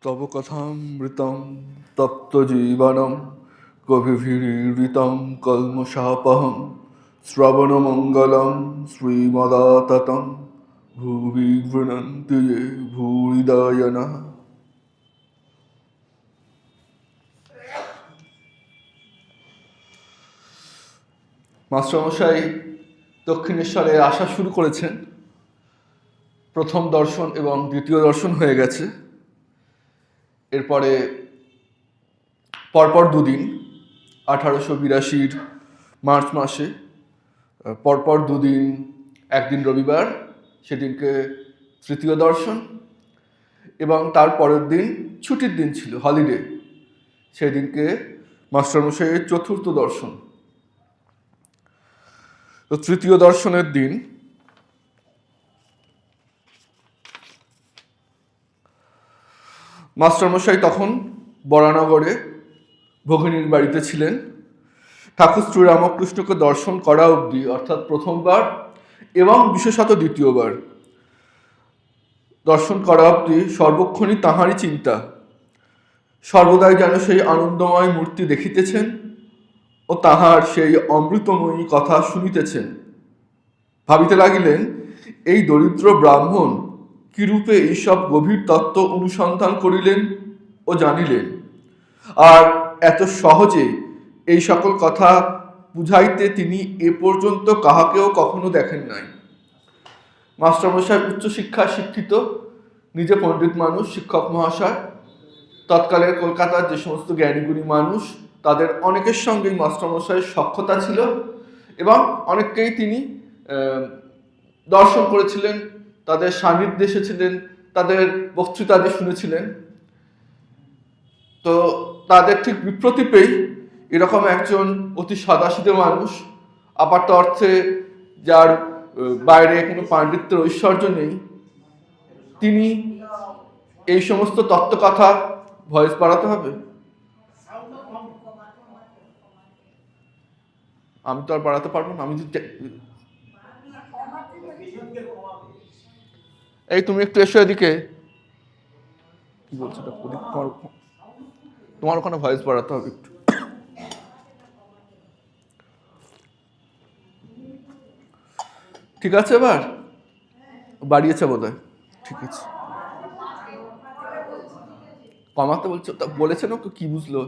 তব কথামৃতম তপ্তজীবনম কবিভিরীড়িতম কল্মষাপহম শ্রবণমঙ্গলম শ্রীমদাততম ভুবি গৃণন্তি ye ভূরিদায়নঃ। মাস্টারমশাই দক্ষিণেশ্বরে আসা শুরু করেছেন। প্রথম দর্শন এবং দ্বিতীয় দর্শন হয়ে গেছে। এরপরে পরপর দুদিন 1882 মার্চ মাসে পরপর দুদিন, একদিন রবিবার, সেদিনকে তৃতীয় দর্শন, এবং তার পরের দিন ছুটির দিন ছিল, হলিডে, সেদিনকে মাস্টারমশাইয়ের চতুর্থ দর্শন। তো তৃতীয় দর্শনের দিন মাস্টারমশাই তখন বরানগরে ভগিনীর বাড়িতে ছিলেন। ঠাকুর শ্রীরামকৃষ্ণকে দর্শন করা অবধি, অর্থাৎ প্রথমবার এবং বিশেষত দ্বিতীয়বার দর্শন করা অবধি সর্বক্ষণই তাঁহারই চিন্তা। সর্বদাই যেন সেই আনন্দময় মূর্তি দেখিতেছেন ও তাহার সেই অমৃতময়ী কথা শুনিতেছেন। ভাবিতে লাগিলেন, এই দরিদ্র ব্রাহ্মণ কিরূপে এইসব গভীর তত্ত্ব অনুসন্ধান করিলেন ও জানিলেন, আর এত সহজে এই সকল কথা বুঝাইতে তিনি এ পর্যন্ত কাহাকেও কখনো দেখেন নাই। মাস্টারমশাই উচ্চশিক্ষায় শিক্ষিত, নিজে পণ্ডিত মানুষ, শিক্ষক মহাশয়। তৎকালের কলকাতার যে সমস্ত জ্ঞানীগুণী মানুষ, তাদের অনেকের সঙ্গেই মাস্টারমশাইয়ের সখ্যতা ছিল এবং অনেককেই তিনি দর্শন করেছিলেন, তাদের সান্নিধ্যে এসেছিলেন, তাদের বক্তৃতাদি শুনেছিলেন। তো তাদের ঠিক বিপ্রতি পেয়ে এরকম একজন অতি সাদাসিধে মানুষ, আপাত অর্থে যার বাইরে কোনো পাণ্ডিত্যের ঐশ্বর্য নেই, তিনি এই সমস্ত তত্ত্বকথা, ভয়েস বাড়াতে হবে, আমি তো আর বাড়াতে পারবো না। আমি এই তুমি একটু এসো এদিকে। কি বলছো তোমার ওখানে ভয়েস বাড়াতে হবে একটু। ঠিক আছে, এবার বাড়িয়েছে বোধ হয়। ঠিক আছে, কমাতে বলছো? বলেছেন তো, কি বুঝলো?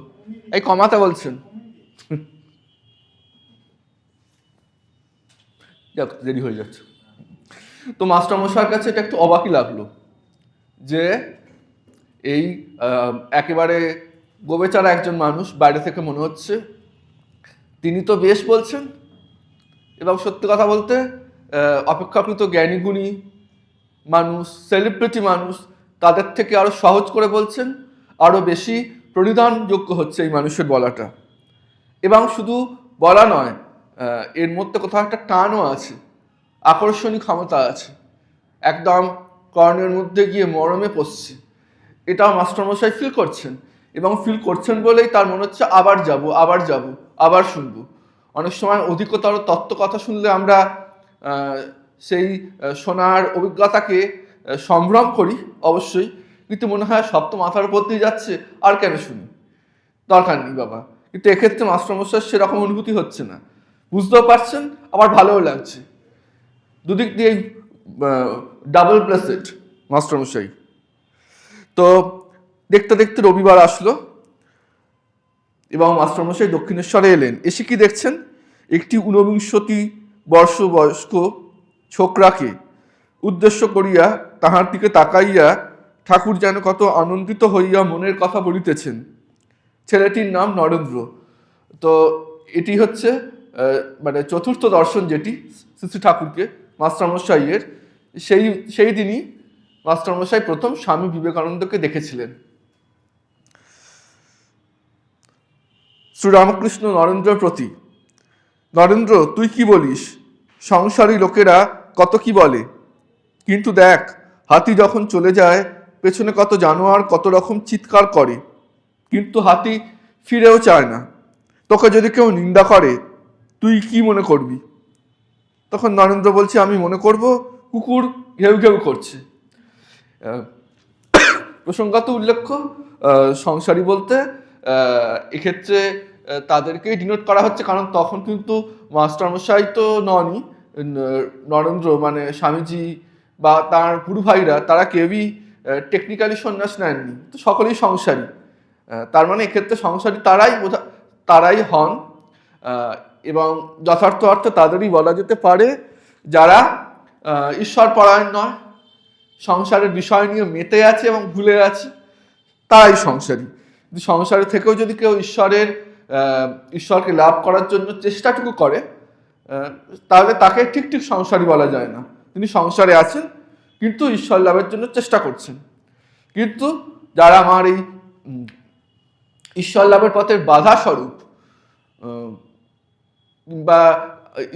এই কমাতে বলছেন। যাক, দেরি হয়ে যাচ্ছে। তো মাস্টারমশাইয়ের কাছে এটা একটু অবাকই লাগলো যে এই একেবারে গোবেচারা একজন মানুষ, বাইরে থেকে মনে হচ্ছে তিনি তো বেশ বলছেন, এবং সত্যি কথা বলতে অপেক্ষাকৃত জ্ঞানীগুণী মানুষ, সেলিব্রিটি মানুষ, তাদের থেকে আরো সহজ করে বলছেন, আরো বেশি পরিধানযোগ্য হচ্ছে এই মানুষের বলাটা। এবং শুধু বলা নয়, এর মধ্যে কোথাও একটা টানও আছে, আকর্ষণী ক্ষমতা আছে, একদম কর্ণের মধ্যে গিয়ে মরমে পড়ছে। এটাও মাস্টারমশাই ফিল করছেন, এবং ফিল করছেন বলেই তার মনে হচ্ছে আবার যাব, আবার যাব, আবার শুনবো। অনেক সময় অধিকতর তত্ত্ব কথা শুনলে আমরা সেই শোনার অভিজ্ঞতাকে সম্ভ্রম করি অবশ্যই, কিন্তু মনে হয় সব তো মাথার উপর দিয়ে যাচ্ছে, আর কেন শুনি, দরকার নেই বাবা। কিন্তু এক্ষেত্রে মাস্টারমশাইয়ের সেরকম অনুভূতি হচ্ছে না, বুঝতেও পারছেন, আবার ভালোও লাগছে। দুদিক দিয়ে ডাবল ব্লেসেড মাস্টারমশাই। তো দেখতে দেখতে রবিবার আসলো এবং মাস্টারমশাই দক্ষিণেশ্বরে এলেন। এসে কি দেখছেন, একটি 49 বর্ষ বয়স্ক ছোকরাকে উদ্দেশ্য করিয়া তাহার দিকে তাকাইয়া ঠাকুর যেন কত আনন্দিত হইয়া মনের কথা বলিতেছেন। ছেলেটির নাম নরেন্দ্র। তো এটি হচ্ছে মানে চতুর্থ দর্শন, যেটি শ্রী ঠাকুরকে মাস্টারমশাইয়ের, সেই দিনই মাস্টারমশাই প্রথম স্বামী বিবেকানন্দকে দেখেছিলেন। শ্রীরামকৃষ্ণ নরেন্দ্রের প্রতি: নরেন্দ্র, তুই কি বলিস? সংসারী লোকেরা কত কি বলে, কিন্তু দেখ, হাতি যখন চলে যায় পেছনে কত জানোয়ার কত রকম চিৎকার করে, কিন্তু হাতি ফিরেও চায় না। তোকে যদি কেউ নিন্দা করে তুই কি মনে করবি? তখন নরেন্দ্র বলছে, আমি মনে করব কুকুর ঘেউ ঘেউ করছে। প্রসঙ্গত উল্লেখ্য সংসারী বলতে এক্ষেত্রে তাদেরকেই ডিনোট করা হচ্ছে, কারণ তখন কিন্তু মাস্টারমশাই তো ননই, নরেন্দ্র মানে স্বামীজি বা তার গুরু ভাইরা তারা কেউই টেকনিক্যালি সন্ন্যাস নেননি, তো সকলেই সংসারী। তার মানে এক্ষেত্রে সংসারী তারাই হন, এবং যথার্থ অর্থে তাদেরই বলা যেতে পারে যারা ঈশ্বর পরায়ণ নয়, সংসারের বিষয় নিয়ে মেতে আছে এবং ভুলে আছে, তারাই সংসারী। সংসারে থেকেও যদি কেউ ঈশ্বরকে লাভ করার জন্য চেষ্টাটুকু করে, তাহলে তাকে ঠিক ঠিক সংসারী বলা যায় না। তিনি সংসারে আছেন কিন্তু ঈশ্বর লাভের জন্য চেষ্টা করছেন। কিন্তু যারা আমার এই ঈশ্বর লাভের পথের বাধা স্বরূপ বা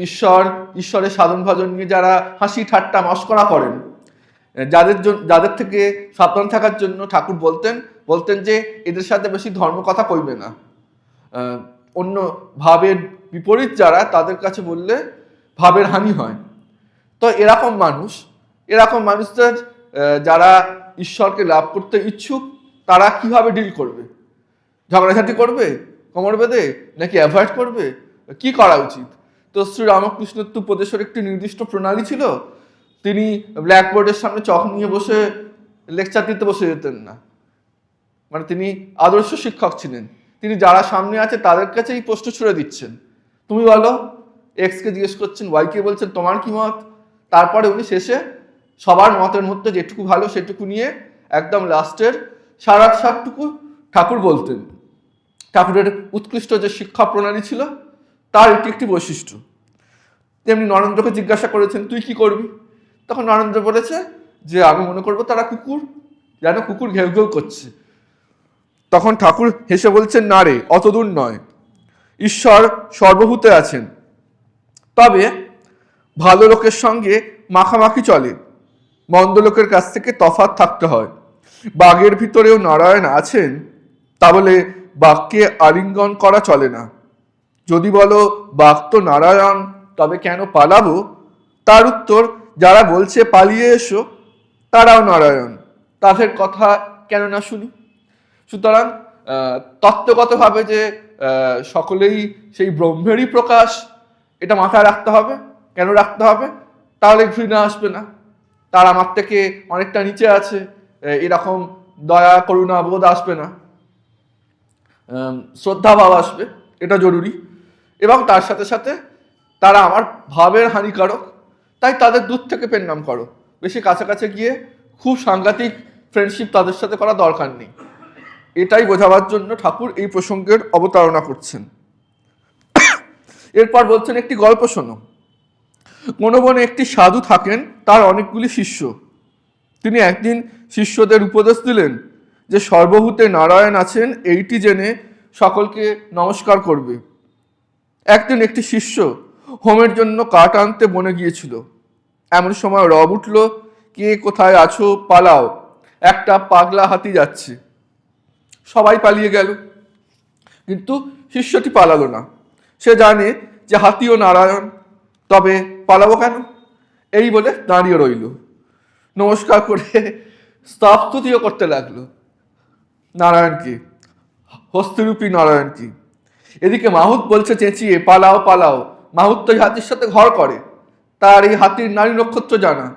ঈশ্বরের সাধন ভজন নিয়ে যারা হাসি ঠাট্টা মস্করা করেন, যাদের থেকে সাবধান থাকার জন্য ঠাকুর বলতেন যে এদের সাথে বেশি ধর্ম কথা কইবে না। অন্য ভাবের বিপরীত যারা, তাদের কাছে বললে ভাবের হানি হয়। তো এরকম মানুষদের যারা ঈশ্বরকে লাভ করতে ইচ্ছুক, তারা কিভাবে ডিল করবে? ঝগড়াঝাটি করবে কোমর বেঁধে, নাকি অ্যাভয়েড করবে? কি করা উচিত? তো শ্রী রামকৃষ্ণের তো উপদেশের একটি নির্দিষ্ট প্রণালী ছিল। তিনি ব্ল্যাকবোর্ডের সামনে চক নিয়ে বসে লেকচার দিতে বসে যেতেন না। মানে তিনি আদর্শ শিক্ষক ছিলেন। তিনি যারা সামনে আছে তাদের কাছে এই প্রশ্ন ছুড়ে দিচ্ছেন, তুমি বলো। এক্সকে জিজ্ঞেস করছেন, ওয়াইকে বলছেন তোমার কি মত। তারপরে উনি শেষে সবার মতের মধ্যে যেটুকু ভালো সেটুকু নিয়ে একদম লাস্টের সারটুকু ঠাকুর বলতেন। ঠাকুরের উৎকৃষ্ট যে শিক্ষা প্রণালী ছিল তার এটি একটি বৈশিষ্ট্য। তেমনি নরেন্দ্রকে জিজ্ঞাসা করেছেন, তুই কি করবি? তখন নরেন্দ্র বলেছে যে আমি মনে করবো তারা কুকুর, যেন কুকুর ঘেউ ঘেউ করছে। তখন ঠাকুর হেসে বলছেন, না রে, অতদূর নয়, ঈশ্বর সর্বভূতে আছেন, তবে ভালো লোকের সঙ্গে মাখামাখি চলে, মন্দ লোকের কাছ থেকে তফাৎ থাকতে হয়। বাঘের ভিতরেও নারায়ণ আছেন, তা বলে বাঘকে আলিঙ্গন করা চলে না। যদি বলো বাঘ তো নারায়ণ, তবে কেন পালাবো? তার উত্তর, যারা বলছে পালিয়ে এসো তারাও নারায়ণ, তাদের কথা কেন না শুনি? সুতরাং তত্ত্বগতভাবে যে সকলেই সেই ব্রহ্মেরই প্রকাশ, এটা মাথায় রাখতে হবে। কেন রাখতে হবে? তাহলে ঘৃণা আসবে না, তার আমার থেকে অনেকটা নিচে আছে এরকম দয়া করুণা বোধ আসবে না, শ্রদ্ধা ভাব আসবে, এটা জরুরি। এবং তার সাথে সাথে তারা আমার ভাবের হানিকারক, তাই তাদের দূর থেকে পেন্নাম করো, বেশি কাছাকাছি গিয়ে খুব সাংঘাতিক ফ্রেন্ডশিপ তাদের সাথে করা দরকার নেই। এটাই বোঝাবার জন্য ঠাকুর এই প্রসঙ্গের অবতারণা করছেন। এরপর বলছেন, একটি গল্প শোনো। কোন বনে একটি সাধু থাকেন, তার অনেকগুলি শিষ্য। তিনি একদিন শিষ্যদের উপদেশ দিলেন যে সর্বভূতে নারায়ণ আছেন এইটি জেনে সকলকে নমস্কার করবে। একদিন একটি শিষ্য হোমের জন্য কাঠ আনতে বনে গিয়েছিল। এমন সময় রব উঠল, কে কোথায় আছো, পালাও, একটা পাগলা হাতি যাচ্ছে। সবাই পালিয়ে গেল, কিন্তু শিষ্যটি পালালো না। সে জানে যে হাতিও নারায়ণ, তবে পালাবো কেন? এই বলে দাঁড়িয়ে রইল, নমস্কার করে স্তবস্তুতিও করতে লাগলো নারায়ণকে, হস্তিরূপী নারায়ণকে। এদিকে মাহুত বলছে চেঁচিয়ে, পালাও পালাও। মাহুত তো এই হাতির সাথে ঘর করে, তার এই হাতির নারী নক্ষত্র জানা,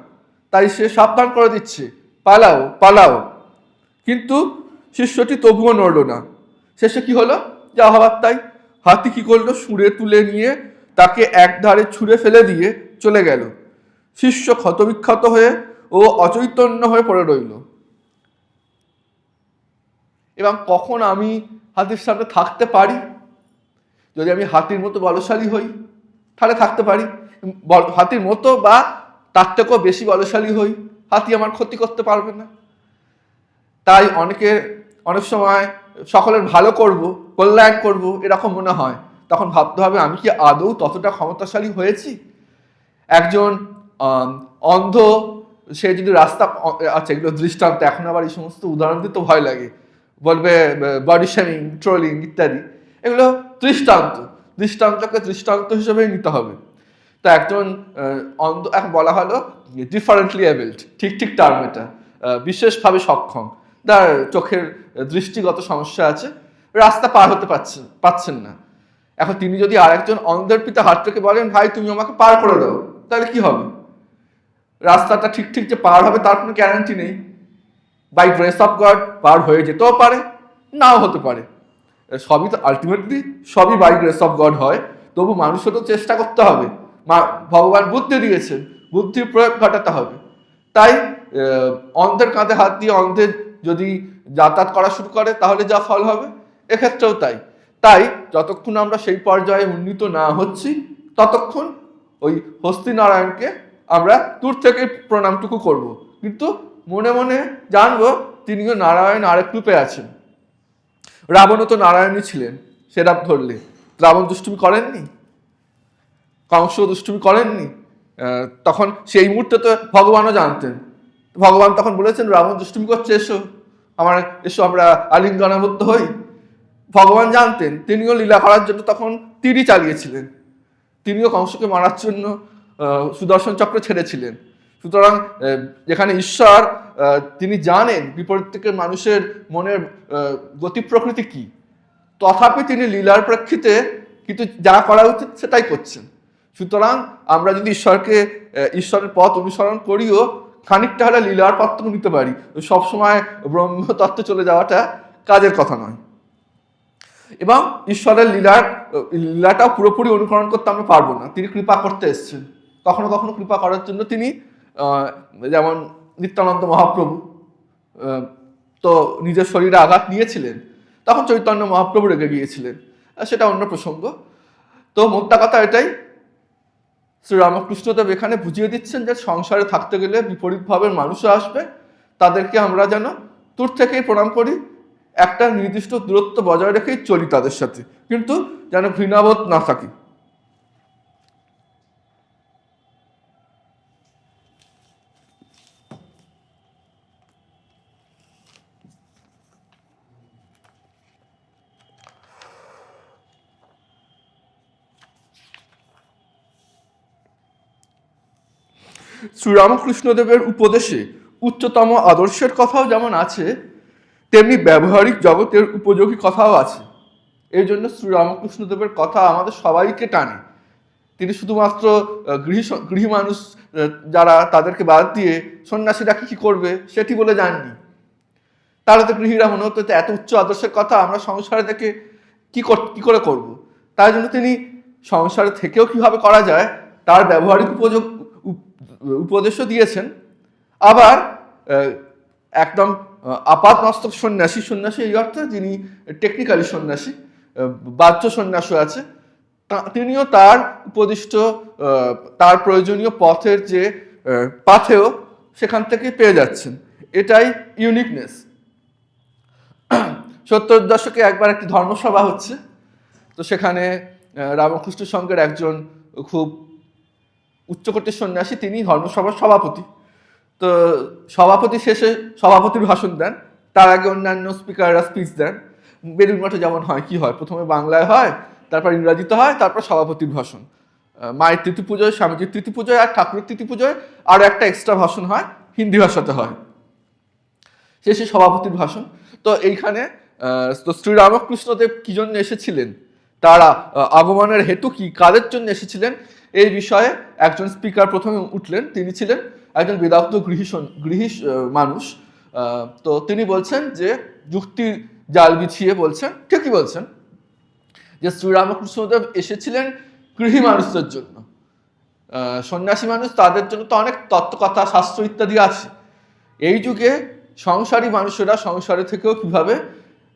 তাই সে সাবধান করে দিচ্ছে, পালাও পালাও। কিন্তু শিষ্যটি তবুও নড়ল না। শেষে কি হলো? যা হবার তাই। হাতি কি করলো? সুরে তুলে নিয়ে তাকে একধারে ছুঁড়ে ফেলে দিয়ে চলে গেল। শিষ্য ক্ষতবিক্ষত হয়ে ও অচৈতন্য হয়ে পড়ে রইল। এবং কখন আমি হাতির সামনে থাকতে পারি? যদি আমি হাতির মতো বলশালী হই তাহলে থাকতে পারি, হাতির মতো বা তার থেকেও বেশি বলশালী হই, হাতি আমার ক্ষতি করতে পারবে না। তাই অনেক সময় সকলের ভালো করব, কল্যাণ করব এরকম মনে হয়, তখন ভাবতে হবে আমি কি আদৌ ততটা ক্ষমতাশালী হয়েছি? একজন অন্ধ, সে যদি রাস্তা, আচ্ছা এগুলো দৃষ্টান্ত, এখন আবার এই সমস্ত উদাহরণ দিতে ভয় লাগে, বলবে বডি শেমিং, ট্রোলিং ইত্যাদি, এগুলো দৃষ্টান্তকে দৃষ্টান্ত হিসেবেই নিতে হবে। তো একজন এখন বলা হলো ডিফারেন্টলি এবেলড, ঠিক টার্ম এটা, বিশেষভাবে সক্ষম, তার চোখের দৃষ্টিগত সমস্যা আছে, রাস্তা পার হতে পাচ্ছেন না। এখন তিনি যদি আরেকজন অন্ধের পিতা হাট্টকে বলেন, ভাই তুমি আমাকে পার করে দাও, তাহলে কি হবে? রাস্তাটা ঠিক ঠিক যে পার হবে তার কোনো গ্যারান্টি নেই। বাই গ্রেস অফ গড পার হয়ে যেতেও পারে, নাও হতে পারে। সবই তো আলটিমেটলি সবই বাই গ্রেস অফ গড হয়, তবু মানুষও তো চেষ্টা করতে হবে। ভগবান বুদ্ধি দিয়েছেন, বুদ্ধির প্রয়োগ ঘটাতে হবে। তাই অন্ধের কাঁধে হাত দিয়ে অন্ধে যদি যাতায়াত করা শুরু করে তাহলে যা ফল হবে, এক্ষেত্রেও তাই। তাই যতক্ষণ আমরা সেই পর্যায়ে উন্নীত না হচ্ছি, ততক্ষণ ওই হস্তিনারায়ণকে আমরা দূর থেকে প্রণামটুকু করব, কিন্তু মনে মনে জানবো তিনিও নারায়ণ আরেক রূপে আছেন। রাবণও তো নারায়ণই ছিলেন সেটা ধরলে। রাবণ দুষ্টুমি করেননি, কংস দুষ্টুমি করেননি, তখন সেই মুহূর্তে তো ভগবানও জানতেন। ভগবান তখন বলেছেন, রাবণ দুষ্টুমি করছে, এসো আমরা আলিঙ্গনাবদ্ধ হই। ভগবান জানতেন, তিনিও লীলা করার জন্য তখন তীরই চালিয়েছিলেন, তিনিও কংসকে মারার জন্য সুদর্শন চক্র ছেড়েছিলেন। সুতরাং যেখানে ঈশ্বর তিনি জানেন বিপরীত থেকে মানুষের মনের গতি প্রকৃতি কি, তথাপি তিনি লীলার প্রেক্ষিতে কিন্তু যা করা উচিত সেটাই করছেন। সুতরাং আমরা যদি ঈশ্বরের পথ অনুসরণ করিও খানিকটা হলে লীলার পথটুকু নিতে পারি, সবসময় ব্রহ্মতত্ত্বে চলে যাওয়াটা কাজের কথা নয়। এবং ঈশ্বরের লীলাটাও পুরোপুরি অনুকরণ করতে আমরা পারবো না, তিনি কৃপা করতে এসছেন। কখনো কখনো কৃপা করার জন্য তিনি, যেমন নিত্যানন্দ মহাপ্রভু তো নিজের শরীরে আঘাত নিয়েছিলেন, তখন চৈতন্য মহাপ্রভু রেগে গিয়েছিলেন, সেটা অন্য প্রসঙ্গ। তো মোদ্দা কথা এটাই, শ্রীরামকৃষ্ণদেব এখানে বুঝিয়ে দিচ্ছেন যে সংসারে থাকতে গেলে বিপরীত ভাবের মানুষও আসবে, তাদেরকে আমরা যেন দূর থেকেই প্রণাম করি, একটা নির্দিষ্ট দূরত্ব বজায় রেখেই চলি তাদের সাথে, কিন্তু যেন ঘৃণাবোধ না থাকি। শ্রীরামকৃষ্ণদেবের উপদেশে উচ্চতম আদর্শের কথাও যেমন আছে, তেমনি ব্যবহারিক জগতের উপযোগী কথাও আছে। এই জন্য শ্রীরামকৃষ্ণদেবের কথা আমাদের সবাইকে টানে। তিনি শুধুমাত্র গৃহী মানুষ যারা তাদেরকে বাদ দিয়ে সন্ন্যাসীরা কি করবে সেটি বলে যাননি। তাহলে তো গৃহীরা মনে হতো এত উচ্চ আদর্শের কথা আমরা সংসারে থেকে কি করে করব। তাই জন্য তিনি সংসারে থেকেও কিভাবে করা যায় তার ব্যবহারিক উপদেশও দিয়েছেন। আবার একদম আপাত মস্তক সন্ন্যাসী এই অর্থে যিনি টেকনিক্যালি সন্ন্যাসী, বাহ্য সন্ন্যাসও আছে, তিনিও তার উপদিষ্ট তার প্রয়োজনীয় পথের যে পাথেও সেখান থেকে পেয়ে যাচ্ছেন। এটাই ইউনিকনেস। 70 দশকে একবার একটি ধর্মসভা হচ্ছে, তো সেখানে রামকৃষ্ণ সংঘের একজন খুব উচ্চকোটির সন্ন্যাসী, তিনি ধর্মসভার সভাপতি। তো সভাপতি শেষে সভাপতির ভাষণ দেন, তার আগে অন্যান্য স্পিকাররা স্পিচ দেন। বেলুড় মঠে যেমন হয়, কি হয়, প্রথমে বাংলায় হয়, তারপর ইংরাজিতে হয়, তারপর সভাপতির ভাষণ। মায়ের তিথি পুজোয়, স্বামীজির তিথি পুজোয় আর ঠাকুরের তিথি পুজোয় আরও একটা এক্সট্রা ভাষণ হয়, হিন্দি ভাষাতে হয়, শেষে সভাপতির ভাষণ। তো এইখানে তো শ্রীরামকৃষ্ণদেব কি জন্য এসেছিলেন, তারা আগমনের হেতু কি, কাদের জন্য এসেছিলেন, এই বিষয়ে একজন স্পিকার প্রথমে উঠলেন। তিনি ছিলেন একজন বেদান্ত গৃহী মানুষ। তো তিনি বলছেন যে যুক্তির জাল বিছিয়ে বলছেন, ঠিকই বলছেন, যে শ্রীরামকৃষ্ণদেব এসেছিলেন গৃহী মানুষদের জন্য। সন্ন্যাসী মানুষ, তাদের জন্য তো অনেক তত্ত্বকথা শাস্ত্র ইত্যাদি আছে। এই যুগে সংসারী মানুষেরা সংসারে থেকেও কিভাবে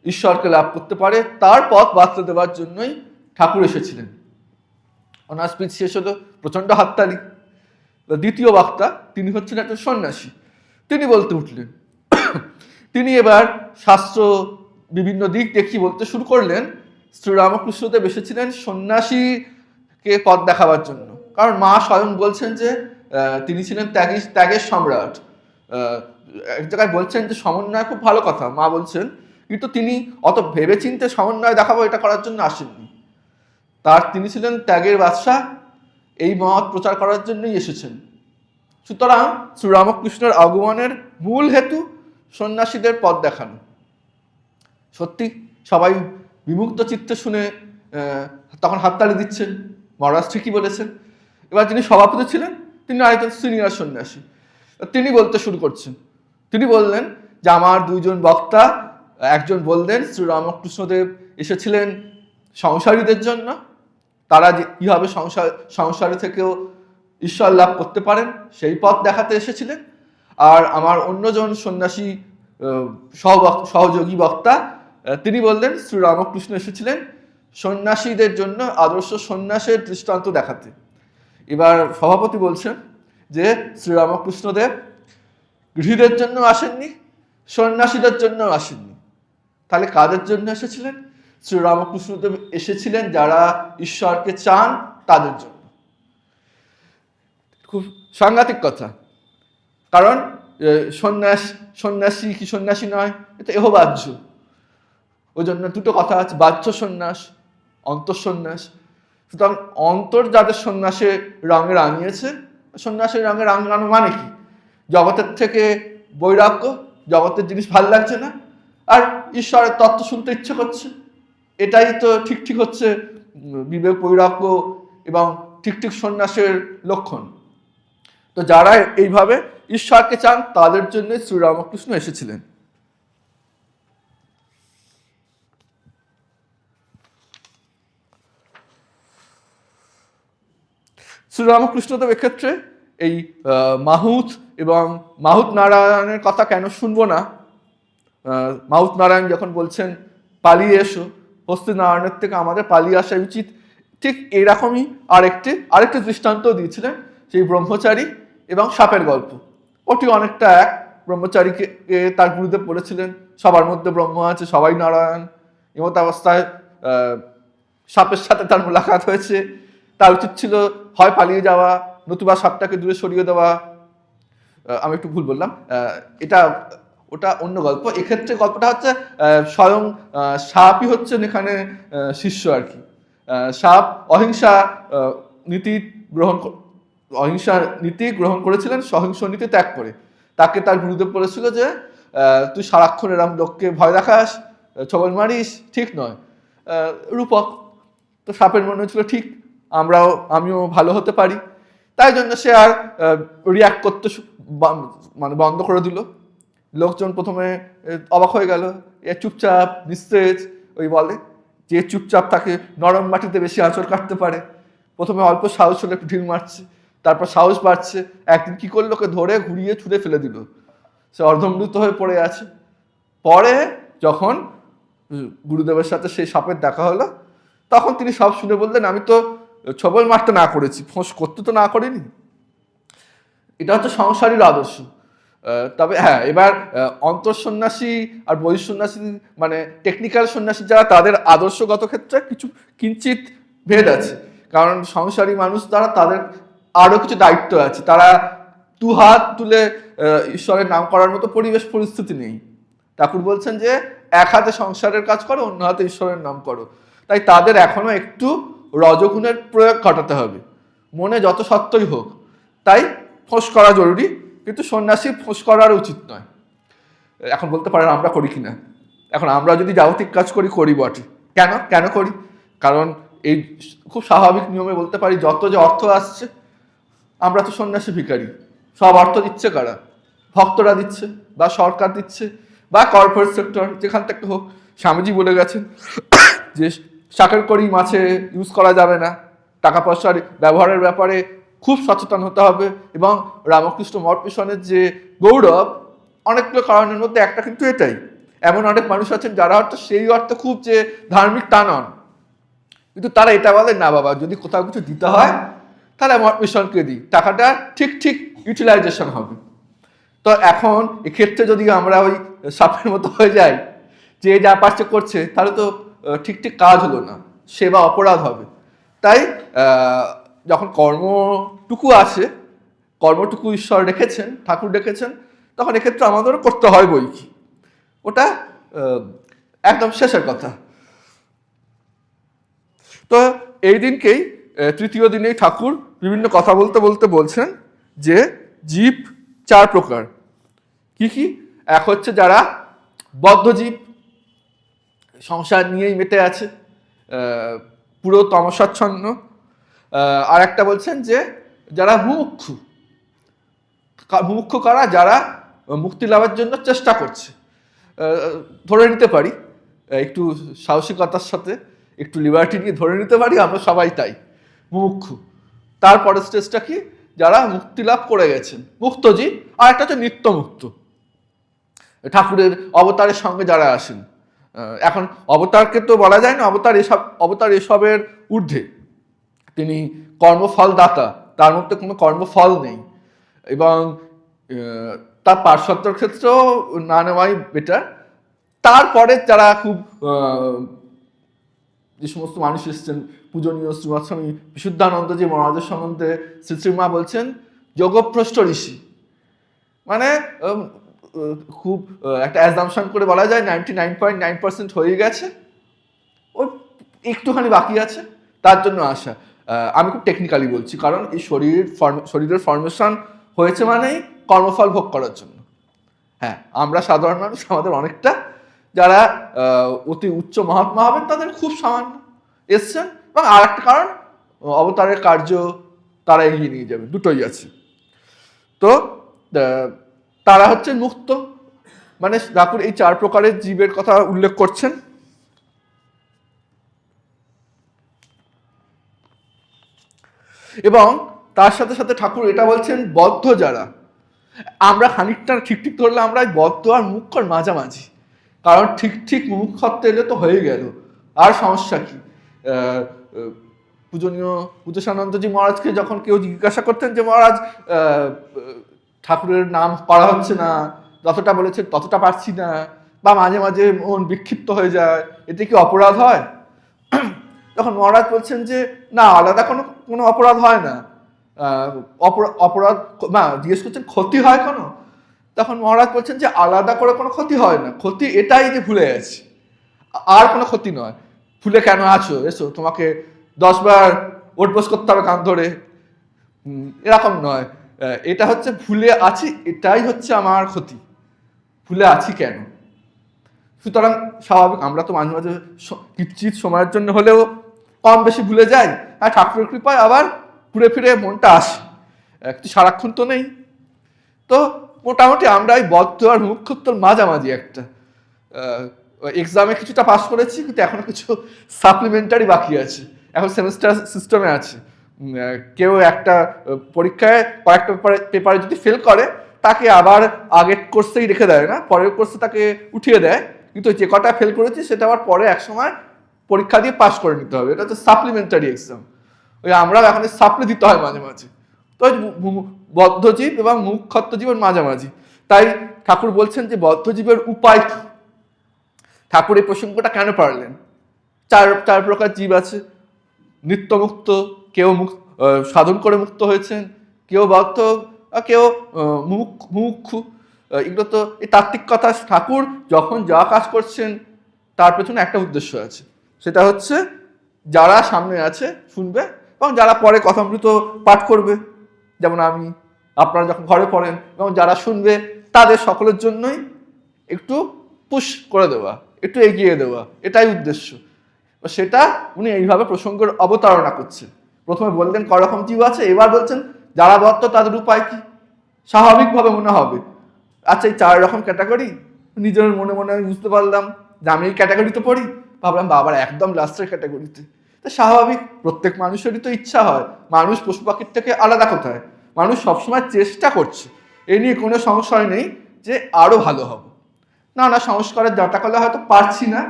ঈশ্বরকে লাভ করতে পারে তার পথ বাতলে দেওয়ার জন্যই ঠাকুর এসেছিলেন। ওনার স্পিচ শেষ হলো, প্রচণ্ড হাততালি। দ্বিতীয় বক্তা, তিনি হচ্ছেন একটা সন্ন্যাসী, তিনি বলতে উঠলেন। তিনি এবার শাস্ত্র বিভিন্ন দিক দেখিয়ে বলতে শুরু করলেন, শ্রীরামকৃষ্ণদেব এসেছিলেন সন্ন্যাসীকে পথ দেখাবার জন্য। কারণ মা স্বয়ং বলছেন যে তিনি ছিলেন ত্যাগের সম্রাট। এক জায়গায় বলছেন যে সমন্বয় খুব ভালো কথা, মা বলছেন, কিন্তু তিনি অত ভেবেচিন্তে সমন্বয় দেখাবো এটা করার জন্য আসেননি। তিনি ছিলেন ত্যাগের বাদশাহ, এই মত প্রচার করার জন্যই এসেছেন। সুতরাং শ্রীরামকৃষ্ণের আগমনের মূল হেতু সন্ন্যাসীদের পথ দেখানো। সত্যি সবাই বিমুগ্ধ চিত্তে শুনে তখন হাততালি দিচ্ছেন, মহারাজ ঠিকই বলেছেন। এবার যিনি সভাপতি ছিলেন তিনি আরেকজন সিনিয়র সন্ন্যাসী, তিনি বলতে শুরু করছেন। তিনি বললেন যে আমার দুইজন বক্তা, একজন বললেন শ্রীরামকৃষ্ণদেব এসেছিলেন সংসারীদের জন্য, তারা যে কীভাবে সংসারে থেকেও ঈশ্বর লাভ করতে পারেন সেই পথ দেখাতে এসেছিলেন। আর আমার অন্যজন সন্ন্যাসী সহযোগী বক্তা, তিনি বললেন শ্রীরামকৃষ্ণ এসেছিলেন সন্ন্যাসীদের জন্য আদর্শ সন্ন্যাসের দৃষ্টান্ত দেখাতে। এবার সভাপতি বলছেন যে শ্রীরামকৃষ্ণদেব গৃহীদের জন্য আসেননি, সন্ন্যাসীদের জন্য আসেননি, তাহলে কাদের জন্য এসেছিলেন? শ্রীরামকৃষ্ণদেব এসেছিলেন যারা ঈশ্বরকে চান তাদের জন্য। খুব সাংঘাতিক কথা, কারণ সন্ন্যাসী কি সন্ন্যাসী নয়, এটা এহবাহ্য। ওই জন্য দুটো কথা আছে, বাহ্য সন্ন্যাস, অন্তঃসন্ন্যাস। সুতরাং অন্তর যাদের সন্ন্যাসের রঙে রাঙিয়েছে, সন্ন্যাসের রঙে রাঙানো মানে কি? জগতের থেকে বৈরাগ্য, জগতের জিনিস ভাল লাগছে না, আর ঈশ্বরের তত্ত্ব শুনতে ইচ্ছে করছে। এটাই তো ঠিক ঠিক হচ্ছে বিবেক, বৈরাগ্য এবং ঠিক ঠিক সন্ন্যাসের লক্ষণ। তো যারা এইভাবে ঈশ্বরকে চান তাদের জন্য শ্রীরামকৃষ্ণ এসেছিলেন। শ্রীরামকৃষ্ণদেব এক্ষেত্রে এই মাহুত এবং মাহুত নারায়ণের কথা কেন শুনবো না? মাহুত নারায়ণ যখন বলছেন পালিয়ে এসো, হস্তি নারায়ণের থেকে আমাদের পালিয়ে আসা উচিত, ঠিক এরকমই আরেকটি দৃষ্টান্ত দিয়েছিলেন, সেই ব্রহ্মচারী এবং সাপের গল্প। ওটি অনেকটা এক। ব্রহ্মচারীকে তার গুরুদেব বলেছিলেন সবার মধ্যে ব্রহ্ম আছে, সবাই নারায়ণ। এমত অবস্থায় সাপের সাথে তার মোলাকাত হয়েছে, তার উচিত ছিল হয় পালিয়ে যাওয়া, নতুবা সাপটাকে দূরে সরিয়ে দেওয়া। আমি একটু ভুল বললাম, ওটা অন্য গল্প। এক্ষেত্রে গল্পটা হচ্ছে স্বয়ং সাপই হচ্ছেন এখানে শিষ্য আর কি। সাপ অহিংসা নীতি গ্রহণ করেছিলেন, সহিংস নীতি ত্যাগ করে। তাকে তার গুরুদেব বলেছিল যে তুই সারাক্ষণ এরম লোককে ভয় দেখাস, ছবল মারিস, ঠিক নয়। রূপক তো সাপের মনে হচ্ছিল ঠিক আমিও ভালো হতে পারি, তাই জন্য সে আর রিয়াক্ট করতে বন্ধ করে দিল। লোকজন প্রথমে অবাক হয়ে গেল, এ চুপচাপ নিস্তেজ, ওই বলে যে চুপচাপ তাকে নরম মাটিতে বেশি আঁচড় কাটতে পারে। প্রথমে অল্প সাহস হলে একটু ঢিল মারছে, তারপর সাহস বাড়ছে। একদিন কি করলো, ওকে ধরে ঘুরিয়ে ছুঁড়ে ফেলে দিল, সে অর্ধমৃত হয়ে পড়ে আছে। পরে যখন গুরুদেবের সাথে সেই সাপের দেখা হলো, তখন তিনি সব শুনে বললেন আমি তো ছবল মারতে না করেছি, ফোঁস করতে তো না করিনি। এটা হচ্ছে সংসারীর আদর্শ। তবে হ্যাঁ, এবার অন্তঃসন্ন্যাসী আর বহিঃসন্ন্যাসী মানে টেকনিক্যাল সন্ন্যাসী যারা, তাদের আদর্শগত ক্ষেত্রে কিছু কিঞ্চিত ভেদ আছে। কারণ সংসারী মানুষ দ্বারা তাদের আরও কিছু দায়িত্ব আছে। তারা দু হাত তুলে ঈশ্বরের নাম করার মতো পরিবেশ পরিস্থিতি নেই। ঠাকুর বলছেন যে এক হাতে সংসারের কাজ করো, অন্য হাতে ঈশ্বরের নাম করো। তাই তাদের এখনো একটু রজগুণের প্রয়োগ ঘটাতে হবে, মনে যত সত্যই হোক। তাই ফোঁস করা জরুরি, কিন্তু সন্ন্যাসী ফোঁস করার উচিত নয়। এখন বলতে পারেন আমরা করি কিনা। এখন আমরা যদি জাগতিক কাজ করি বটে। কেন করি? কারণ এই খুব স্বাভাবিক নিয়মে বলতে পারি, যত যে অর্থ আসছে, আমরা তো সন্ন্যাসী ভিখারি, সব অর্থ দিচ্ছে কারা? ভক্তরা দিচ্ছে, বা সরকার দিচ্ছে, বা কর্পোরেট সেক্টর, যেখান থেকে হোক। স্বামীজি বলে গেছেন যে শাকের করি মাছে ইউজ করা যাবে না, টাকা পয়সার ব্যবহারের ব্যাপারে খুব সচেতন হতে হবে। এবং রামকৃষ্ণ মঠ মিশনের যে গৌরব, অনেকগুলো কারণের মধ্যে একটা কিন্তু এটাই। এমন অনেক মানুষ আছেন যারা হয়তো সেই অর্থে খুব যে ধার্মিক তা নন, কিন্তু তারা এটা বলে না বাবা, যদি কোথাও কিছু দিতে হয় তাহলে মঠ মিশনকে দিই, টাকাটা ঠিক ইউটিলাইজেশন হবে। তো এখন এক্ষেত্রে যদি আমরা ওই সাপের মতো হয়ে যাই, যে যা পারছে করছে, তাহলে তো ঠিক কাজ হলো না, সেবা অপরাধ হবে। তাই যখন কর্মটুকু আছে, কর্মটুকু ঈশ্বর রেখেছেন, ঠাকুর রেখেছেন, তখন এক্ষেত্রে আমাদেরও করতে হয় বই কি। ওটা একদম শেষের কথা। তো এই দিনকেই, তৃতীয় দিনেই ঠাকুর বিভিন্ন কথা বলতে বলছেন যে জীব চার প্রকার। কি? এক হচ্ছে যারা বদ্ধজীব, সংসার নিয়েই মেতে আছে, পুরো তমসাচ্ছন্ন। আর একটা বলছেন যে যারা মুমুক্ষু। মুমুক্ষু কারা? যারা মুক্তি লাভের জন্য চেষ্টা করছে। ধরে নিতে পারি একটু সাহসিকতার সাথে, একটু লিবার্টি নিয়ে ধরে নিতে পারি আমরা সবাই তাই মুমুক্ষু। তারপরের স্টেজটা কি? যারা মুক্তি লাভ করে গেছেন, মুক্তজীব। আর একটা হচ্ছে নিত্যমুক্ত, ঠাকুরের অবতারের সঙ্গে যারা আসেন। এখন অবতারকে তো বলা যায় না, অবতার এসবের ঊর্ধ্বে। তিনি কর্মফল দাতা, তার মধ্যে কোনো কর্মফল নেই, এবং তার পার্শ্বত্বর ক্ষেত্রেও না নেওয়াই বেটার। তারপরে যারা খুব যে সমস্ত মানুষ এসেছেন, পূজনীয় শ্রীমৎ স্বামী বিশুদ্ধানন্দজি মহারাজের সম্বন্ধে শ্রীমা বলছেন যোগভ্রষ্ট ঋষি। মানে খুব একটা অ্যাজাম্পশন করে বলা যায় 99.9% হয়ে গেছে, ওই একটুখানি বাকি আছে, তার জন্য আসা। আমি খুব টেকনিক্যালি বলছি, কারণ এই শরীরের ফর্মেশন হয়েছে মানেই কর্মফল ভোগ করার জন্য। হ্যাঁ, আমরা সাধারণ মানুষ, আমাদের অনেকটা, যারা অতি উচ্চ মহাত্মা হবেন তাদের খুব সামান্য এসছেন, এবং আর একটা কারণ অবতারের কার্য তারা এগিয়ে নিয়ে যাবে, দুটোই আছে। তো তারা হচ্ছে মুক্ত, মানে ঠাকুর এই 4 প্রকারের জীবের কথা উল্লেখ করছেন। এবং তার সাথে সাথে ঠাকুর এটা বলছেন বদ্ধ যারা। আমরা খানিকটা ঠিক ধরলে আমরা বদ্ধ আর মুখ্যর মাঝামাঝি, কারণ ঠিক মুখ্যত্ব এলে তো হয়ে গেল, আর সমস্যা কি? পূজনীয় উদ্দেশানন্দজি মহারাজকে যখন কেউ জিজ্ঞাসা করতেন যে মহারাজ ঠাকুরের নাম পড়া হচ্ছে না, যতটা বলেছে ততটা পারছি না, বা মাঝে মাঝে মন বিক্ষিপ্ত হয়ে যায়, এতে কি অপরাধ হয়? তখন মহারাজ বলছেন যে না, আলাদা কোনো অপরাধ হয় না। অপরাধ না, জিজ্ঞেস করছেন ক্ষতি হয় কোনো? তখন মহারাজ বলছেন যে আলাদা করে কোনো ক্ষতি হয় না, ক্ষতি এটাই যে ভুলে গেছি, আর কোনো ক্ষতি নয়। ভুলে কেন আছো, এসো, তোমাকে 10 বার ওঠবোস করতে হবে কান ধরে, এরকম নয়। এটা হচ্ছে ভুলে আছি, এটাই হচ্ছে আমার ক্ষতি, ভুলে আছি কেন। সুতরাং স্বাভাবিক, আমরা তো মাঝে মাঝে কিঞ্চিত সময়ের জন্য হলেও কম বেশি ভুলে যাই, আর ঠাকুরের কৃপায় আবার ঘুরে ফিরে মনটা আসে, একটু সারাক্ষণ তো নেই। তো মোটামুটি আমরা এই বদ্ধ আর মুখ্যত্বর মাঝামাঝি একটা। এক্সামে কিছুটা পাস করেছি, কিন্তু এখনো কিছু সাপ্লিমেন্টারি বাকি আছে, এখন সেমিস্টার সিস্টেমে আছে। কেউ একটা পরীক্ষায় কয়েকটা পেপারে যদি ফেল করে, তাকে আবার আগের কোর্সেই রেখে দেয় না, পরের কোর্সে তাকে উঠিয়ে দেয়, কিন্তু যে কটা ফেল করেছি সেটা আবার পরে একসময় পরীক্ষা দিয়ে পাস করে নিতে হবে। এটা হচ্ছে সাপ্লিমেন্টারি এক্সাম। ওই আমরাও এখন সাপ্লি দিতে হয় মাঝে মাঝে। তো বদ্ধজীব এবং মুখ্যত্বজীবের মাঝামাঝি। তাই ঠাকুর বলছেন যে বদ্ধজীবের উপায় কি। ঠাকুর এই প্রসঙ্গটা কেন পারলেন? চার প্রকার জীব আছে। নিত্যমুক্ত, কেউ সাধন করে মুক্ত হয়েছেন, কেউ বদ্ধ, কেউ মুমুক্ষু। এগুলো তো এই তাত্ত্বিক কথা। ঠাকুর যখন যা কাজ করছেন তার পেছনে একটা উদ্দেশ্য আছে, সেটা হচ্ছে যারা সামনে আছে শুনবে, এবং যারা পরে কথামৃত পাঠ করবে, যেমন আমি, আপনারা যখন ঘরে পড়েন, এবং যারা শুনবে তাদের সকলের জন্যই একটু পুশ করে দেওয়া, একটু এগিয়ে দেওয়া, এটাই উদ্দেশ্য। সেটা উনি এইভাবে প্রসঙ্গের অবতারণা করছেন। প্রথমে বললেন করকম জীব আছে, এবার বলছেন যারা বদ্ধ তাদের উপায় কি। স্বাভাবিকভাবে মনে হবে আচ্ছা এই 4 রকম ক্যাটাগরি, নিজের মনে মনে আমি বুঝতে পারলাম যে আমি এই ক্যাটাগরিতে পড়ি, ভাবলাম বাবার একদম লাস্টের ক্যাটাগরিতে। তা স্বাভাবিক, প্রত্যেক মানুষেরই তো ইচ্ছা হয়। মানুষ পশু পাখির থেকে আলাদা কোথায়? মানুষ সবসময় চেষ্টা করছে, এ নিয়ে কোনো সংশয় নেই যে আরো ভালো হবে। না সংস্কারের জাতাকলে হয়তো পারছি না,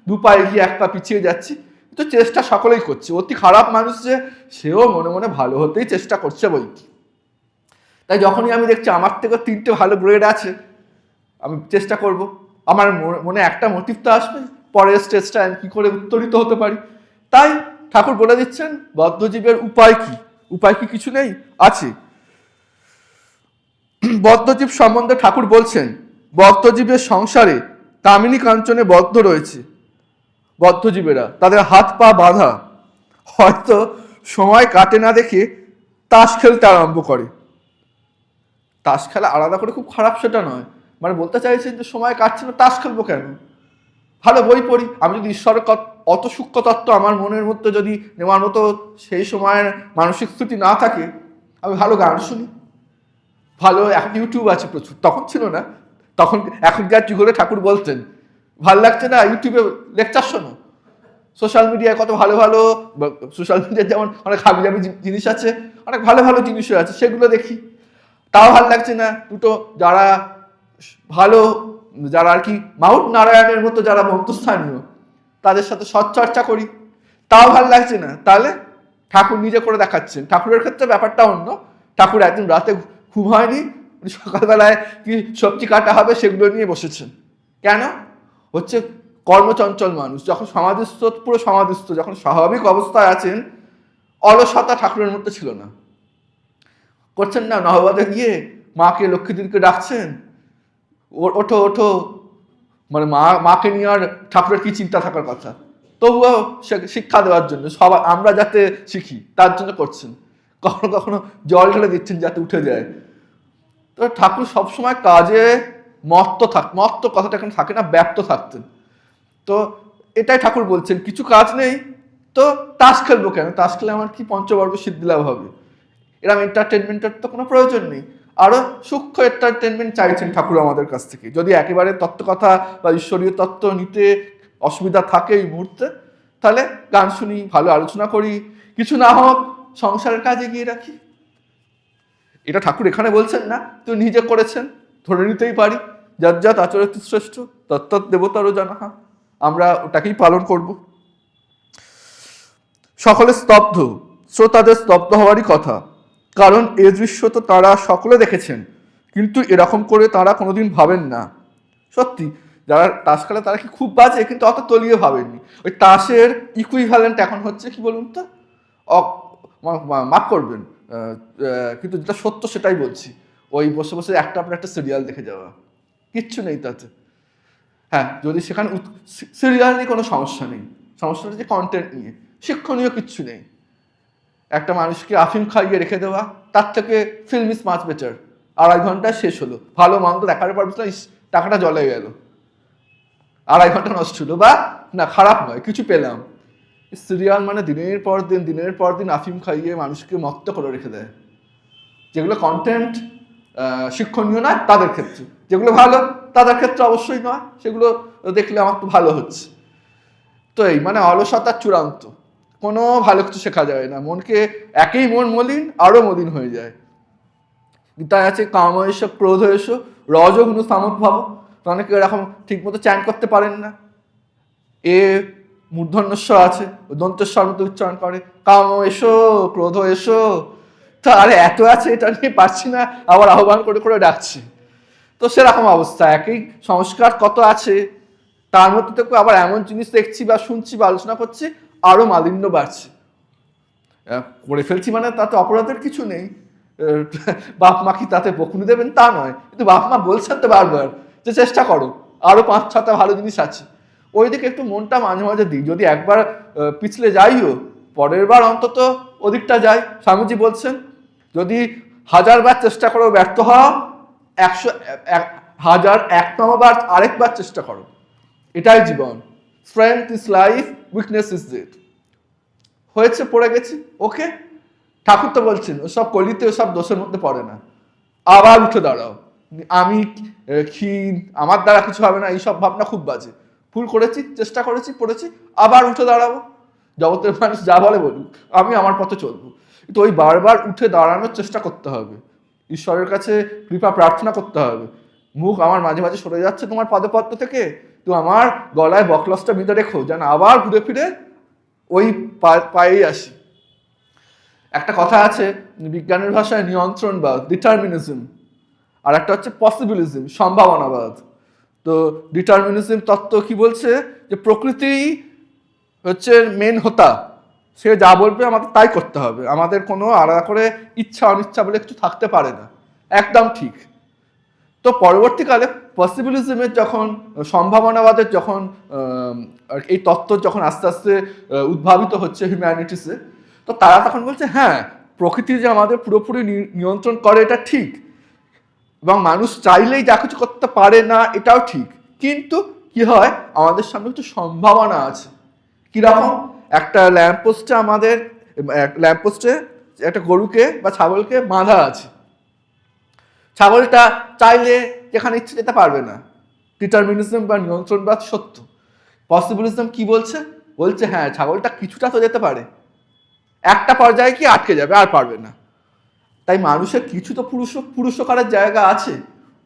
2 পা এগিয়ে 1 পা পিছিয়ে যাচ্ছি, কিন্তু চেষ্টা সকলেই করছে। অতি খারাপ মানুষ যে, সেও মনে মনে ভালো হতেই চেষ্টা করছে বই কি। তাই যখনই আমি দেখছি আমার থেকে 3টে ভালো গ্রেড আছে, আমি চেষ্টা করব, আমার মনে একটা মোটিভ তো আসবে, পরের স্টেজটা আমি কী করে উত্তরিত হতে পারি। তাই ঠাকুর বলে দিচ্ছেন বদ্ধজীবের উপায় কি। উপায় কি কিছু নেই? আছে। বদ্ধজীব সম্বন্ধে ঠাকুর বলছেন বদ্ধজীবের সংসারে কামিনী কাঞ্চনে বদ্ধ রয়েছে। বদ্ধজীবেরা তাদের হাত পা বাঁধা, হয়তো সময় কাটে না দেখে তাস খেলতে আরম্ভ করে। তাস খেলা আলাদা করে খুব খারাপ সেটা নয়, মানে বলতে চাইছেন যে সময় কাটছে না, তাস খেলবো কেন, ভালো বই পড়ি। আমি যদি ঈশ্বরের অত সূক্ষ্ম তত্ত্ব আমার মনের মধ্যে যদি নেওয়ার মতো সেই সময়ের মানসিক স্থিতি না থাকে, আমি ভালো গান শুনি, ভালো এখন ইউটিউব আছে প্রচুর, তখন ছিল না। তখন এখনকার যুগে ঠাকুর বলতেন ভাল লাগছে না ইউটিউবে লেকচার শোনো। সোশ্যাল মিডিয়ায় কত ভালো ভালো, সোশ্যাল মিডিয়ায় যেমন অনেক হাবিজাবি জিনিস আছে, অনেক ভালো ভালো জিনিসও আছে, সেগুলো দেখি। তাও ভাল লাগছে না, দুটো যারা ভালো, যারা আর কি মাউন্ট নারায়ণের মতো যারা মন্ত্রস্থানীয়, তাদের সাথে সৎচর্চা করি, তাও ভাল লাগছে না। তাহলে ঠাকুর নিজে করে দেখাচ্ছেন। ঠাকুরের ক্ষেত্রে ব্যাপারটা অন্য। ঠাকুর একদিন রাতে ঘুম হয়নি, সকালবেলায় কি সবজি কাটা হবে সেগুলো নিয়ে বসেছেন। কেন? হচ্ছে কর্মচঞ্চল মানুষ, যখন সমাধিস্থ, পুরো সমাধিস্থ, যখন স্বাভাবিক অবস্থায় আছেন, অলসতা ঠাকুরের মধ্যে ছিল না। করছেন না নহবাদে গিয়ে মাকে লক্ষ্মীদেরকে ডাকছেন, ওঠো ওঠো, মানে মাকে নিয়ে আর ঠাকুরের কি চিন্তা থাকার কথা, তবুও শিক্ষা দেওয়ার জন্য, সবাই আমরা যাতে শিখি তার জন্য করছেন। কখনো কখনো জল ঢেলে দিচ্ছেন যাতে উঠে যায়। তো ঠাকুর সবসময় কাজে মত্ত কথাটা এখন থাকে না, ব্যপ্ত থাকতেন। তো এটাই ঠাকুর বলছেন, কিছু কাজ নেই তো তাস খেলবো কেন, তাস খেলে আমার কি পঞ্চবর্গ সিদ্ধি লাভ হবে, এরকম এন্টারটেনমেন্টের তো কোনো প্রয়োজন নেই। আরো সূক্ষ্ম এন্টারটেনমেন্ট চাইছেন ঠাকুর আমাদের কাছ থেকে। যদি একেবারে তত্ত্বকথা বা ঈশ্বরীয় তত্ত্ব নিতে অসুবিধা থাকে এই মুহূর্তে, তাহলে গান শুনি, ভালো আলোচনা করি, কিছু না হোক সংসারের কাজে গিয়ে রাখি। এটা ঠাকুর এখানে বলছেন না, তো নিজে করেছেন, ধরে নিতেই পারি। যার যাত আচরিত শ্রেষ্ঠ তত্ত্ব দেবতারও জানাহা, আমরা ওটাকেই পালন করব। সকলে স্তব্ধ, শ্রোতাদের স্তব্ধ হওয়ারই কথা, কারণ এ দৃশ্য তো তারা সকলে দেখেছেন, কিন্তু এরকম করে তারা কোনোদিন ভাবেন না। সত্যি, যারা তাস খেলে তারা কি খুব বাজে, কিন্তু অত তলিয়ে ভাবেননি। ওই তাসের ইকুইভ্যালেন্ট এখন হচ্ছে কি বলুন তো, মাফ করবেন, কিন্তু যেটা সত্য সেটাই বলছি, ওই বসে বসে একটা পর একটা সিরিয়াল দেখে যাওয়া, কিচ্ছু নেই তাতে। হ্যাঁ, যদি সেখানে সিরিয়াল নিয়ে কোনো সমস্যা নেই, সমস্যাটা যে কন্টেন্ট নিয়ে, শিক্ষণীয় কিচ্ছু নেই। একটা মানুষকে আফিম খাইয়ে রেখে দেওয়া, তার থেকে ফিল্ম ইজ মাচ বেটার। 2.5 ঘন্টায় শেষ হলো, ভালো মন্দ দেখার পর বুঝলাম টাকাটা জলে গেল, 2.5 ঘন্টা নষ্ট হলো, বা না খারাপ নয়, কিছু পেলাম। সিরিয়াল মানে দিনের পর দিন আফিম খাইয়ে মানুষকে মত্ত করে রেখে দেয়। যেগুলো কন্টেন্ট শিক্ষণীয় নয় তাদের ক্ষেত্রে, যেগুলো ভালো তাদের ক্ষেত্রে অবশ্যই নয়, সেগুলো দেখলে আমার তো ভালো হচ্ছে। তো এই মানে অলসতার চূড়ান্ত, কোনো ভালো কিছু শেখা যায় না। মনকে একই মন মলিন, আরো মলিন হয়ে যায়। তাই আছে কাম এসো, ক্রোধ এসো, রজগুণ সামদ্ভাব। অনেকে এরকম ঠিক মতো চ্যান করতে পারেন না, এ মূর্ধন্যস্ব আছে, দন্তেশ্বর মতো উচ্চারণ করে, কাম এসো, ক্রোধ এসো। তো আরে এত আছে, এটা নিয়ে পারছি না, আবার আহ্বান করে করে ডাকছি। তো সেরকম অবস্থা, একই সংস্কার কত আছে, তার মধ্যে থেকে আবার এমন জিনিস দেখছি বা শুনছি বা আলোচনা করছি, আরো মালিন্য বাড়ছে। করে ফেলছি মানে তাতে অপরাধের কিছু নেই, বাপ মা কি তাতে বকুনি দেবেন তা নয়, কিন্তু বাপ মা বলছেন তো বারবার যে চেষ্টা করো, আরো 5-6টা ভালো জিনিস আছে, ওই দিকে একটু মনটা মাঝে মাঝে দিই। যদি একবার পিছলে যাইও, পরের বার অন্তত ওদিকটা যাই। স্বামীজি বলছেন, যদি 1000 বার চেষ্টা করো ব্যর্থ হও, 1001তম বার আরেকবার চেষ্টা করো। এটাই জীবন। Strength is life, weakness is death. হয়েছে, পড়ে গেছি, ওকে। ঠাকুর তো বলছেন ওসব কলিতে ওসব দোষের মধ্যে পড়ে না, আবার উঠে দাঁড়াও। আমি ক্ষীণ, আমার দ্বারা কিছু হবে না, এইসব ভাবনা খুব বাজে। ভুল করেছি, চেষ্টা করেছি, পড়েছি, আবার উঠে দাঁড়াবো। জগতের মানুষ যা বলে বলুক, আমি আমার পথে চলবো। কিন্তু ওই বারবার উঠে দাঁড়ানোর চেষ্টা করতে হবে, ঈশ্বরের কাছে কৃপা প্রার্থনা করতে হবে। মুখ আমার মাঝে মাঝে সরে যাচ্ছে তোমার পদপদ্ম থেকে, তো আমার গলায় বকলসটা বেঁধে রেখো, যেন আবার ঘুরে ফিরে ওই পায়েই আসি। একটা কথা আছে বিজ্ঞানের ভাষায়, নিয়ন্ত্রণবাদ, ডিটারমিনিজম, আর একটা হচ্ছে পসিবিলিজম, সম্ভাবনাবাদ। তো ডিটারমিনিজম তত্ত্ব কি বলছে, যে প্রকৃতি হচ্ছে মেন হোতা, সে যা বলবে আমাদের তাই করতে হবে, আমাদের কোনো আলাদা করে ইচ্ছা অনিচ্ছা বলে কিছু থাকতে পারে না, একদম ঠিক। তো পরবর্তীকালে পসিবিলিজমের যখন, সম্ভাবনাবাদের যখন এই তত্ত্ব যখন আস্তে আস্তে উদ্ভাবিত হচ্ছে হিউম্যানিটিসে, তো তারা তখন বলছে হ্যাঁ, প্রকৃতি যে আমাদের পুরোপুরি নিয়ন্ত্রণ করে এটা ঠিক, এবং মানুষ চাইলেই যা কিছু করতে পারে না, এটাও ঠিক। কিন্তু কি হয়, আমাদের সামনে একটু সম্ভাবনা আছে। কিরকম? একটা ল্যাম্পপোস্টে একটা গরুকে বা ছাগলকে বাঁধা আছে। ছাগলটা চাইলে যেখানে ইচ্ছে যেতে পারবে না। ডিটারমিনিজম বা নিয়ন্ত্রণবাদ সত্য। পসিবিলিজম কি বলছে? বলছে হ্যাঁ, ছাগলটা কিছুটা তো যেতে পারে, একটা পর্যায়ে কি আটকে যাবে, আর পারবে না। তাই মানুষের কিছু তো পুরুষকারের জায়গা আছে,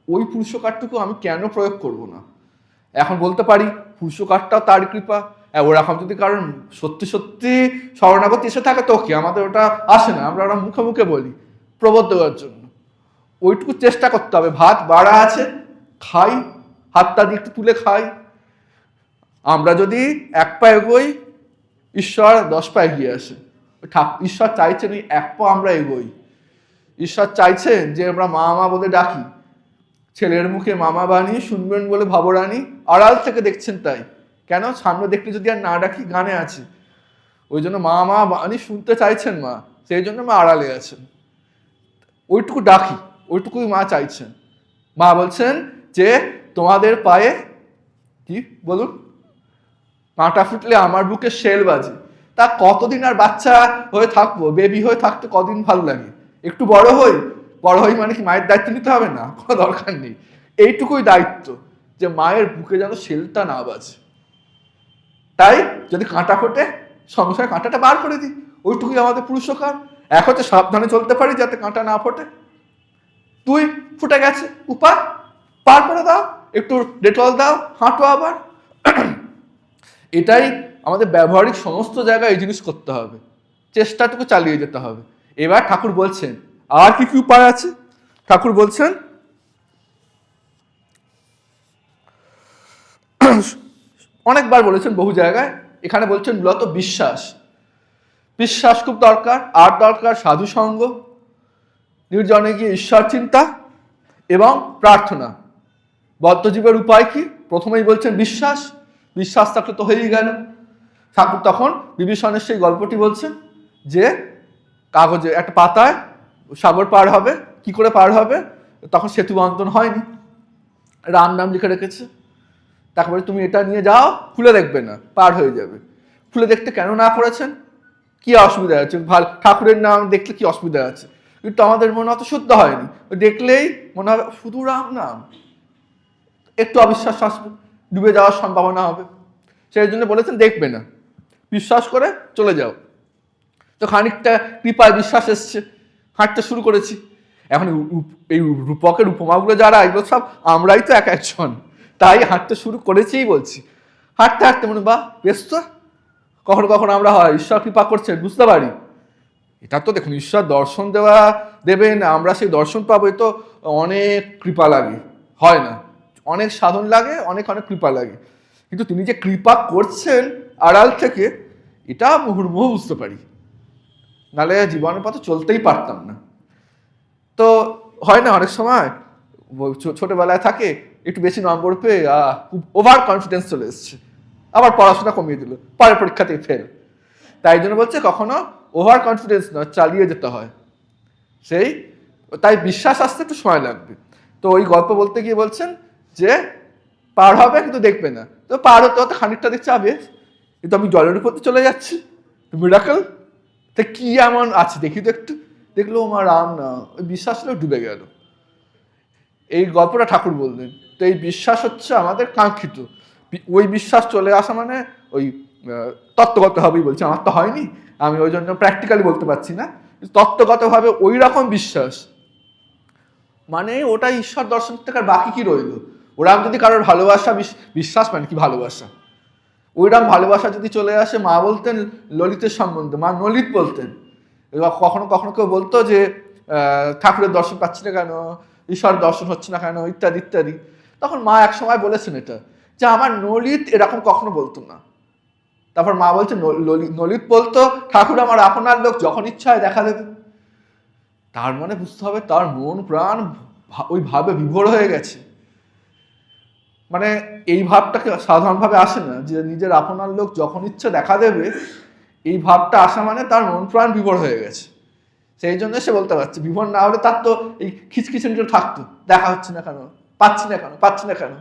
ওই পুরুষকারটুকু আমি কেন প্রয়োগ করব না? এখন বলতে পারি পুরুষকারটাও তার কৃপা। ওরকম যদি কারণ সত্যি সত্যি শরণাগতি এসে থাকে তো কি, আমাদের ওটা আসে না, আমরা ওরা মুখে মুখে বলি প্রবোধ দেওয়ার জন্য। ওইটুকু চেষ্টা করতে হবে। ভাত বাড়া আছে, খাই, হাতটা দিয়ে একটু তুলে খাই। আমরা যদি 1 পা এগোই, ঈশ্বর 10 পা এগিয়ে আসে। ঈশ্বর চাইছেন ওই 1 পা আমরা এগোই। ঈশ্বর চাইছেন যে আমরা মা মা বলে ডাকি। ছেলের মুখে মামা বাণী শুনবেন বলে ভবরানী, আড়াল থেকে দেখছেন তাই। কেন? সামনে দেখলে যদি আর না ডাকি, গানে আছে। ওই জন্য মা মা বাণী শুনতে চাইছেন মা, সেই জন্য মা আড়ালে আছেন। ওইটুকু ডাকি, ওইটুকুই মা চাইছেন। মা বলছেন যে তোমাদের পায়ে কি বলুন, কাঁটা ফুটলে আমার বুকে শেল বাজে। তা কতদিন আর বাচ্চা হয়ে থাকবো, বেবি হয়ে থাকতে কদিন ভালো লাগে? একটু বড় হই মানে কি মায়ের দায়িত্ব নিতে হবে না? কোনো দরকার নেই। এইটুকুই দায়িত্ব যে মায়ের বুকে যেন শেলটা না বাজে। তাই যদি কাঁটা ফোটে, সংসারে কাঁটাটা বার করে দিই, ওইটুকুই আমাদের পুরুষকার। এক হচ্ছে সাবধানে চলতে পারি যাতে কাঁটা না ফোটে। তুই ফুটে গেছে, উপায় পার করে দাও, একটু ডেটল দাও, হাঁটো আবার। এটাই আমাদের ব্যবহারিক সমস্ত জায়গায় এই জিনিস করতে হবে, চেষ্টাটুকু চালিয়ে যেতে হবে। এবার ঠাকুর বলছেন আর কি কি উপায় আছে। ঠাকুর বলছেন অনেকবার বলেছেন বহু জায়গায়, এখানে বলছেন মূলত বিশ্বাস খুব দরকার। আর দরকার সাধু সঙ্গ, নির্জনে গিয়ে ঈশ্বর চিন্তা এবং প্রার্থনা। বদ্ধজীবের উপায় কি? প্রথমেই বলছেন বিশ্বাস থাকলে তো হয়েই গেল। ঠাকুর তখন বিভীষণের সেই গল্পটি বলছেন যে কাগজে একটা পাতায় সাগর পার হবে, কি করে পার হবে? তখন সেতু বন্ধন হয়নি, রাম নাম লিখে রেখেছে। তারপরে তুমি এটা নিয়ে যাও, খুলে দেখবে না, পার হয়ে যাবে। খুলে দেখতে কেন না করেছেন? কি অসুবিধা আছে? ঠাকুরের নাম দেখলে কি অসুবিধা আছে? কিন্তু আমাদের মনে অত শুদ্ধ হয়নি, দেখলেই মনে হবে শুধু রাম নাম, একটু অবিশ্বাস আসবে, ডুবে যাওয়ার সম্ভাবনা হবে। সেই জন্য বলেছেন দেখবে না, বিশ্বাস করে চলে যাও। তো খানিকটা কৃপায় বিশ্বাস এসছে, হাঁটতে শুরু করেছি। এখন এই রূপকের উপমাগুলো যারা, এগুলো সব আমরাই তো এক একজন, তাই হাঁটতে শুরু করেছেই বলছি। হাঁটতে মনে বা বেশ তো, কখনো আমরা হয় ঈশ্বর কৃপা করছেন বুঝতে পারি। এটা তো দেখুন, ঈশ্বর দর্শন দেবেন, আমরা সেই দর্শন পাবো, তো অনেক কৃপা লাগে, হয় না? অনেক সাধন লাগে, অনেক কৃপা লাগে। কিন্তু তিনি যে কৃপা করছেন আড়াল থেকে, এটা মুহুর্মুহু বুঝতে পারি, নাহলে জীবনের পথে চলতেই পারতাম না। তো হয় না অনেক সময় ছোটবেলায় থাকে, একটু বেশি নম্বর পেয়ে খুব ওভার কনফিডেন্স চলে এসছে, আবার পড়াশোনা কমিয়ে দিল, পরের পরীক্ষাতেই ফেল। তাই জন্য বলছে কখনো ওভার কনফিডেন্স নয়, চালিয়ে যেতে হয়। তাই বিশ্বাস আসতে একটু সময় লাগবে। তো ওই গল্প বলতে গিয়ে বলছেন যে পার হবে কিন্তু দেখবে না। তো পার হতে হতে খানিকটা দেখছে কিন্তু আমি জলের উপর চলে যাচ্ছি, মিরাকল। তা কি এমন আছে দেখি তো একটু, দেখলো আমার রাম না, ওই বিশ্বাস ডুবে গেল। এই গল্পটা ঠাকুর বললেন। তো এই বিশ্বাস হচ্ছে আমাদের কাঙ্ক্ষিত। ওই বিশ্বাস চলে আসা মানে ওই তত্ত্বগতভাবেই বলছি, আমার তো হয়নি, আমি ওই জন্য প্র্যাকটিক্যালি বলতে পারছি না, তত্ত্বগতভাবে ওই রকম বিশ্বাস মানে ওটা ঈশ্বর দর্শন থেকে আর বাকি কি রইল? ওরাম যদি কারোর ভালোবাসা, বিশ্বাস মানে কি ভালোবাসা, ওইরকম ভালোবাসা যদি চলে আসে। মা বলতেন ললিতের সম্বন্ধে, মা ললিত বলতেন। কখনো কেউ বলতো যে ঠাকুরের দর্শন পাচ্ছি না কেন, ঈশ্বর দর্শন হচ্ছে না কেন, ইত্যাদি ইত্যাদি। তখন মা এক সময় বলেছেন এটা, যে আমার ললিত এরকম কখনো বলতো না। তারপর মা বলছে ললিত বলতো ঠাকুর আমার আপনার লোক, যখন ইচ্ছা হয় দেখা দেবে। তার মানে বুঝতে হবে তার মন প্রাণ ওই ভাবে বিভোর হয়ে গেছে। মানে এই ভাবটাকে সাধারণভাবে আসে না, যে নিজের আপনার লোক যখন ইচ্ছে দেখা দেবে। এই ভাবটা আসা মানে তার মন প্রাণ বিভোর হয়ে গেছে। সেই জন্য সে বলতে পারছে। বিভোর না হলে তার তো এই খিচখিচুনিটা থাকতো, দেখা হচ্ছে না কেন, পাচ্ছি না কেন।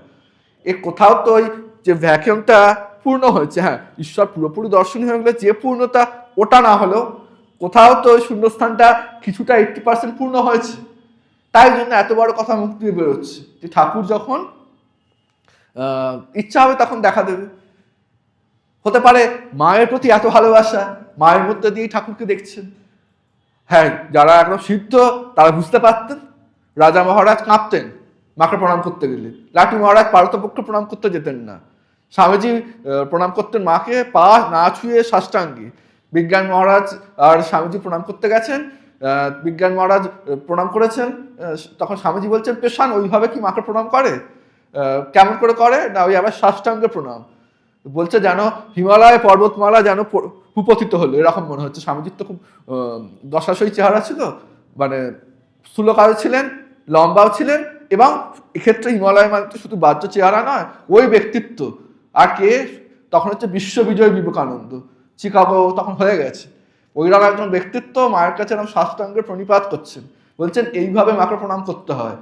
এ কোথাও তো ওই যে ভ্যাকিউমটা পূর্ণ হয়েছে। হ্যাঁ, ঈশ্বর পুরোপুরি দর্শনী হয়ে গেলে যে পূর্ণতা ওটা না হলেও কোথাও তো ওই শূন্যস্থানটা কিছুটা 80% পূর্ণ হয়েছে। তাই জন্য এত বড় কথা মুখ দিয়ে বেরোচ্ছে যে ঠাকুর যখন ইচ্ছা হবে তখন দেখা দেবে। হতে পারে মায়ের প্রতি এত ভালোবাসা, মায়ের মধ্যে দিয়েই ঠাকুরকে দেখছেন। হ্যাঁ, যারা একদম সিদ্ধ তারা বুঝতে পারতেন। রাজা মহারাজ কাঁপতেন মাকে প্রণাম করতে গেলে, লাটু মহারাজ পারতপক্ষ প্রণাম করতে যেতেন না। স্বামীজি প্রণাম করতেন মাকে পা না ছুঁয়ে সাষ্টাঙ্গে। বিজ্ঞান মহারাজ আর স্বামীজি প্রণাম করতে গেছেন, বিজ্ঞান মহারাজ প্রণাম করেছেন, তখন স্বামীজি বলছেন পেশান ওইভাবে কি মাকে প্রণাম করে? কেমন করে না ওই আবার সাষ্টাঙ্গে প্রণাম। বলছে যেন হিমালয় পর্বতমালা যেন ভূপতিত হলো, এরকম মনে হচ্ছে। স্বামীজির তো খুব দশাশয়ী চেহারা ছিল, মানে স্থূলকায় ছিলেন, লম্বাও ছিলেন, এবং এক্ষেত্রে হিমালয় মানে তো শুধু বাহ্য চেহারা নয়, ওই ব্যক্তিত্ব। আর কে তখন হচ্ছে বিশ্ববিজয় বিবেকানন্দ, চিকাগো তখন হয়ে গেছে। ওইরকম একজন ব্যক্তিত্ব মায়ের কাছে এরকম সাষ্টাঙ্গে প্রণিপাত করছেন, বলছেন এইভাবে মাকে প্রণাম করতে হয়,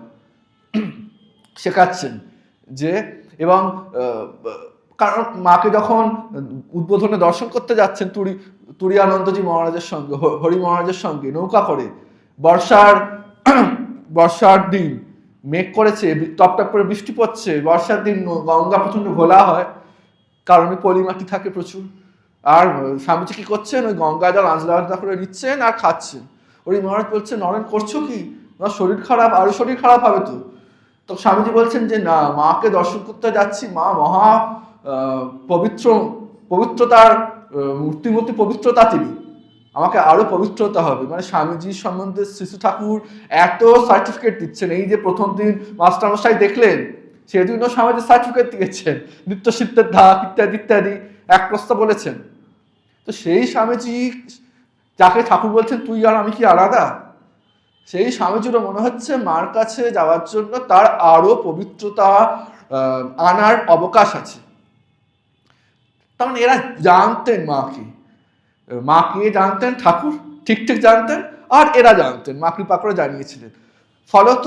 শেখাচ্ছেন। যে এবং কারণ মাকে যখন উদ্বোধনে দর্শন করতে যাচ্ছেন তুরীয়ানন্দজি মহারাজের সঙ্গে, হরি মহারাজের সঙ্গে নৌকা করে, বর্ষার দিন, মেঘ করেছে, টপটপ করে বৃষ্টি পড়ছে, বর্ষার দিন গঙ্গা প্রচন্ড ঘোলা হয়, কারণে পলিমাটি থাকে প্রচুর। আর স্বামীজি কি করছেন, ওই গঙ্গা জল আঁচড়া করে নিচ্ছেন আর খাচ্ছেন। হরি মহারাজ বলছেন নরেন করছো কি, তোমার শরীর খারাপ, আরো শরীর খারাপ হবে তো। তো স্বামীজি বলছেন যে না, মাকে দর্শন করতে যাচ্ছি, মা মহা পবিত্রতার মূর্তিমূর্তি পবিত্রতা, তিনি আমাকে আরো পবিত্র হতে হবে। মানে স্বামীজির সম্বন্ধে শিশু ঠাকুর এত সার্টিফিকেট দিচ্ছেন। এই যে প্রথম দিন মাস্টারমশাই দেখলেন, সেদিনও স্বামীজি সার্টিফিকেট দিয়েছেন, নিত্য সিদ্ধের ধাপ ইত্যাদি ইত্যাদি এক প্রস্তাব বলেছেন। তো সেই স্বামীজি যাকে ঠাকুর বলছেন তুই আর আমি কি আলাদা, সেই স্বামীজিরও মনে হচ্ছে মার কাছে যাওয়ার জন্য তার আরো পবিত্রতা আনার অবকাশ আছে। তখন এরা জানতেন মাকে জানতেন, ঠাকুর ঠিক জানতেন, আর এরা জানতেন, মা কৃপা করে জানিয়েছিলেন। ফলত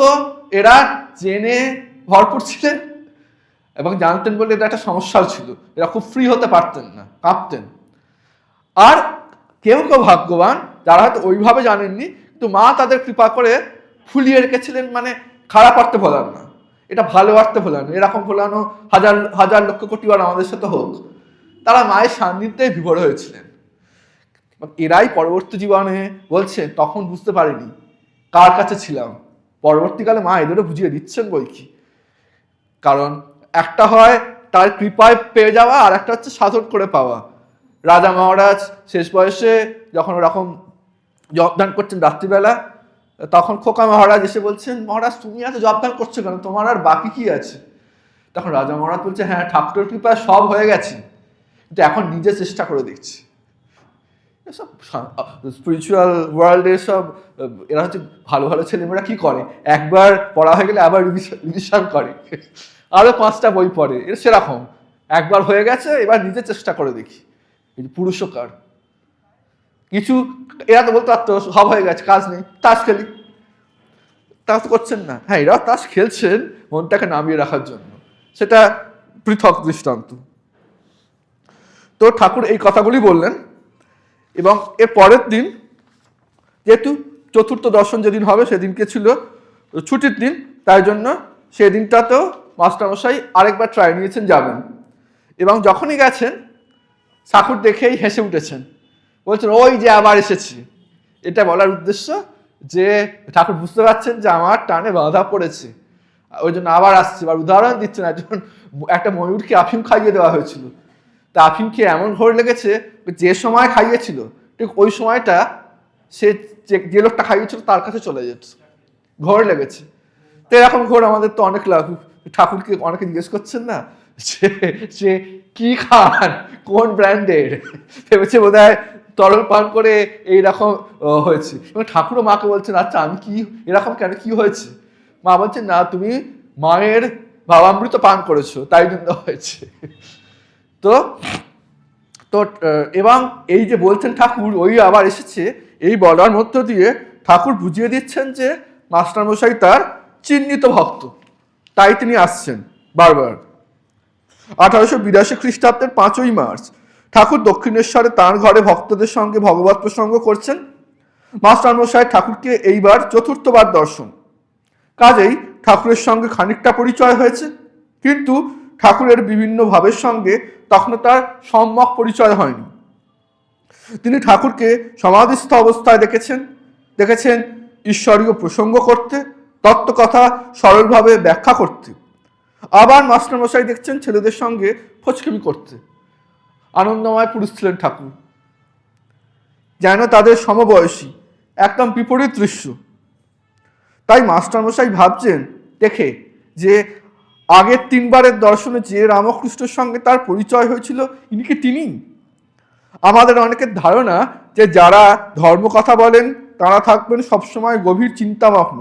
এরা জেনে ভরপুর ছিলেন এবং জানতেন বলে এটা একটা সমস্যাও ছিল। এরা খুব ফ্রি হতে পারতেন না, কাঁপতেন। আর কেউ ভাগ্যবান যারা হয়তো ওইভাবে জানেননি, কিন্তু মা তাদের কৃপা করে ফুলিয়ে রেখেছিলেন। মানে খারাপ অর্থে ভোলান না, এটা ভালো অর্থে ভোলানো। এরকম ভোলানো হাজার হাজার লক্ষ কোটি বার আমাদের সাথে হোক। তারা মায়ের সান্নিধ্যে বিভোর হয়েছিলেন। এরাই পরবর্তী জীবনে বলছেন তখন বুঝতে পারিনি কার কাছে ছিলাম, পরবর্তীকালে মা এদেরও বুঝিয়ে দিচ্ছেন বই কি। কারণ একটা হয় তার কৃপায় পেয়ে যাওয়া, আর একটা হচ্ছে সাধন করে পাওয়া। রাজা মহারাজ শেষ বয়সে যখন ওরকম জবদান করছেন রাত্রিবেলা, তখন খোকা মহারাজ এসে বলছেন মহারাজ তুমি এত জবদান করছো কেন, তোমার আর বাকি কি আছে? তখন রাজা মহারাজ বলছে হ্যাঁ ঠাকুরের কৃপায় সব হয়ে গেছে, কিন্তু এখন নিজে চেষ্টা করে দেখছি। এসব স্পিরিচুয়াল ওয়ার্ল্ডের সব এরা হচ্ছে ভালো ভালো ছেলেমেয়েরা কি করে, একবার পড়া হয়ে গেলে আবার রিভিশন করে, আরো 5টা বই পড়ে। এর সেরকম একবার হয়ে গেছে, এবার নিজে চেষ্টা করে দেখি। পুরুষকার কিছু এরা তো বলতে পারতো সব হয়ে গেছে কাজ নেই, তাস খেলি, তা তো করছেন না। হ্যাঁ, এরা তাস খেলছেন মনটাকে নামিয়ে রাখার জন্য, সেটা পৃথক দৃষ্টান্ত। তো ঠাকুর এই কথাগুলি বললেন। এবং এর পরের দিন, যেহেতু চতুর্থ দর্শন যেদিন হবে সেদিনকে ছিল ছুটির দিন, তাই জন্য সেদিনটাতেও মাস্টারমশাই আরেকবার ট্রাই নিয়েছেন যাবেন। এবং যখনই গেছেন ঠাকুর দেখেই হেসে উঠেছেন, বলছেন ওই যে আবার এসেছি। এটা বলার উদ্দেশ্য যে ঠাকুর বুঝতে পারছেন যে আমার টানে বাধা পড়েছে, ওই জন্য আবার আসছে। এবার উদাহরণ দিচ্ছেন, একটা ময়ূরকে আফিম খাইয়ে দেওয়া হয়েছিল, তা আফিম খেয়ে এমন ঘোর লেগেছে, যে সময় খাইয়েছিল ঠিক ওই সময়টা সে যে লোকটা খাইয়েছিল তার কাছে চলে যেত, ঘোর লেগেছে। তো এরকম ঘোর আমাদের তো অনেক লাগু। ঠাকুরকে অনেকে জিজ্ঞেস করছেন না যে কি খান, কোন ব্র্যান্ডের, ভেবেছে বোধ হয় তরল পান করে এইরকম হয়েছে। এবং ঠাকুরও মাকে বলছেন আচ্ছা আমি কি এরকম কেন, কি হয়েছে? মা বলছেন না তুমি মায়ের ভাবামৃত পান করেছো তাই জন্য হয়েছে। তো তো এবং এই যে বলছেন ঠাকুর ওই আবার এসেছে, এই বলার মধ্য দিয়ে ঠাকুর বুঝিয়ে দিচ্ছেন যে মাস্টারমশাই তার চিহ্নিত ভক্ত, তাই তিনি আসছেন বারবার। 1882 খ্রিস্টাব্দের 5ই মার্চ ঠাকুর দক্ষিণেশ্বরে তাঁর ঘরে ভক্তদের সঙ্গে ভগবত প্রসঙ্গ করছেন। মাস্টারমশাই ঠাকুরকে এইবার চতুর্থবার দর্শন, কাজেই ঠাকুরের সঙ্গে খানিকটা পরিচয় হয়েছে, কিন্তু ঠাকুরের বিভিন্ন ভাবের সঙ্গে তখনও তার সম্যক পরিচয় হয়নি। তিনি ঠাকুরকে সমাধিস্থ অবস্থায় দেখেছেন ঈশ্বরীয় প্রসঙ্গ করতে, তত্ত্বকথা সরলভাবে ব্যাখ্যা করতে। আবার মাস্টারমশাই দেখছেন ছেলেদের সঙ্গে ফচকেমি করতে। আনন্দময় পুরুষ ছিলেন ঠাকুর, যেন তাদের সমবয়সী, একদম বিপরীত দৃশ্য। তাই মাস্টারমশাই ভাবছেন দেখে যে আগের 3 বারের দর্শনে যে রামকৃষ্ণের সঙ্গে তার পরিচয় হয়েছিল, ইনি কি তিনি? আমাদের অনেকের ধারণা যে যারা ধর্মকথা বলেন তারা থাকবেন সবসময় গভীর চিন্তামগ্ন,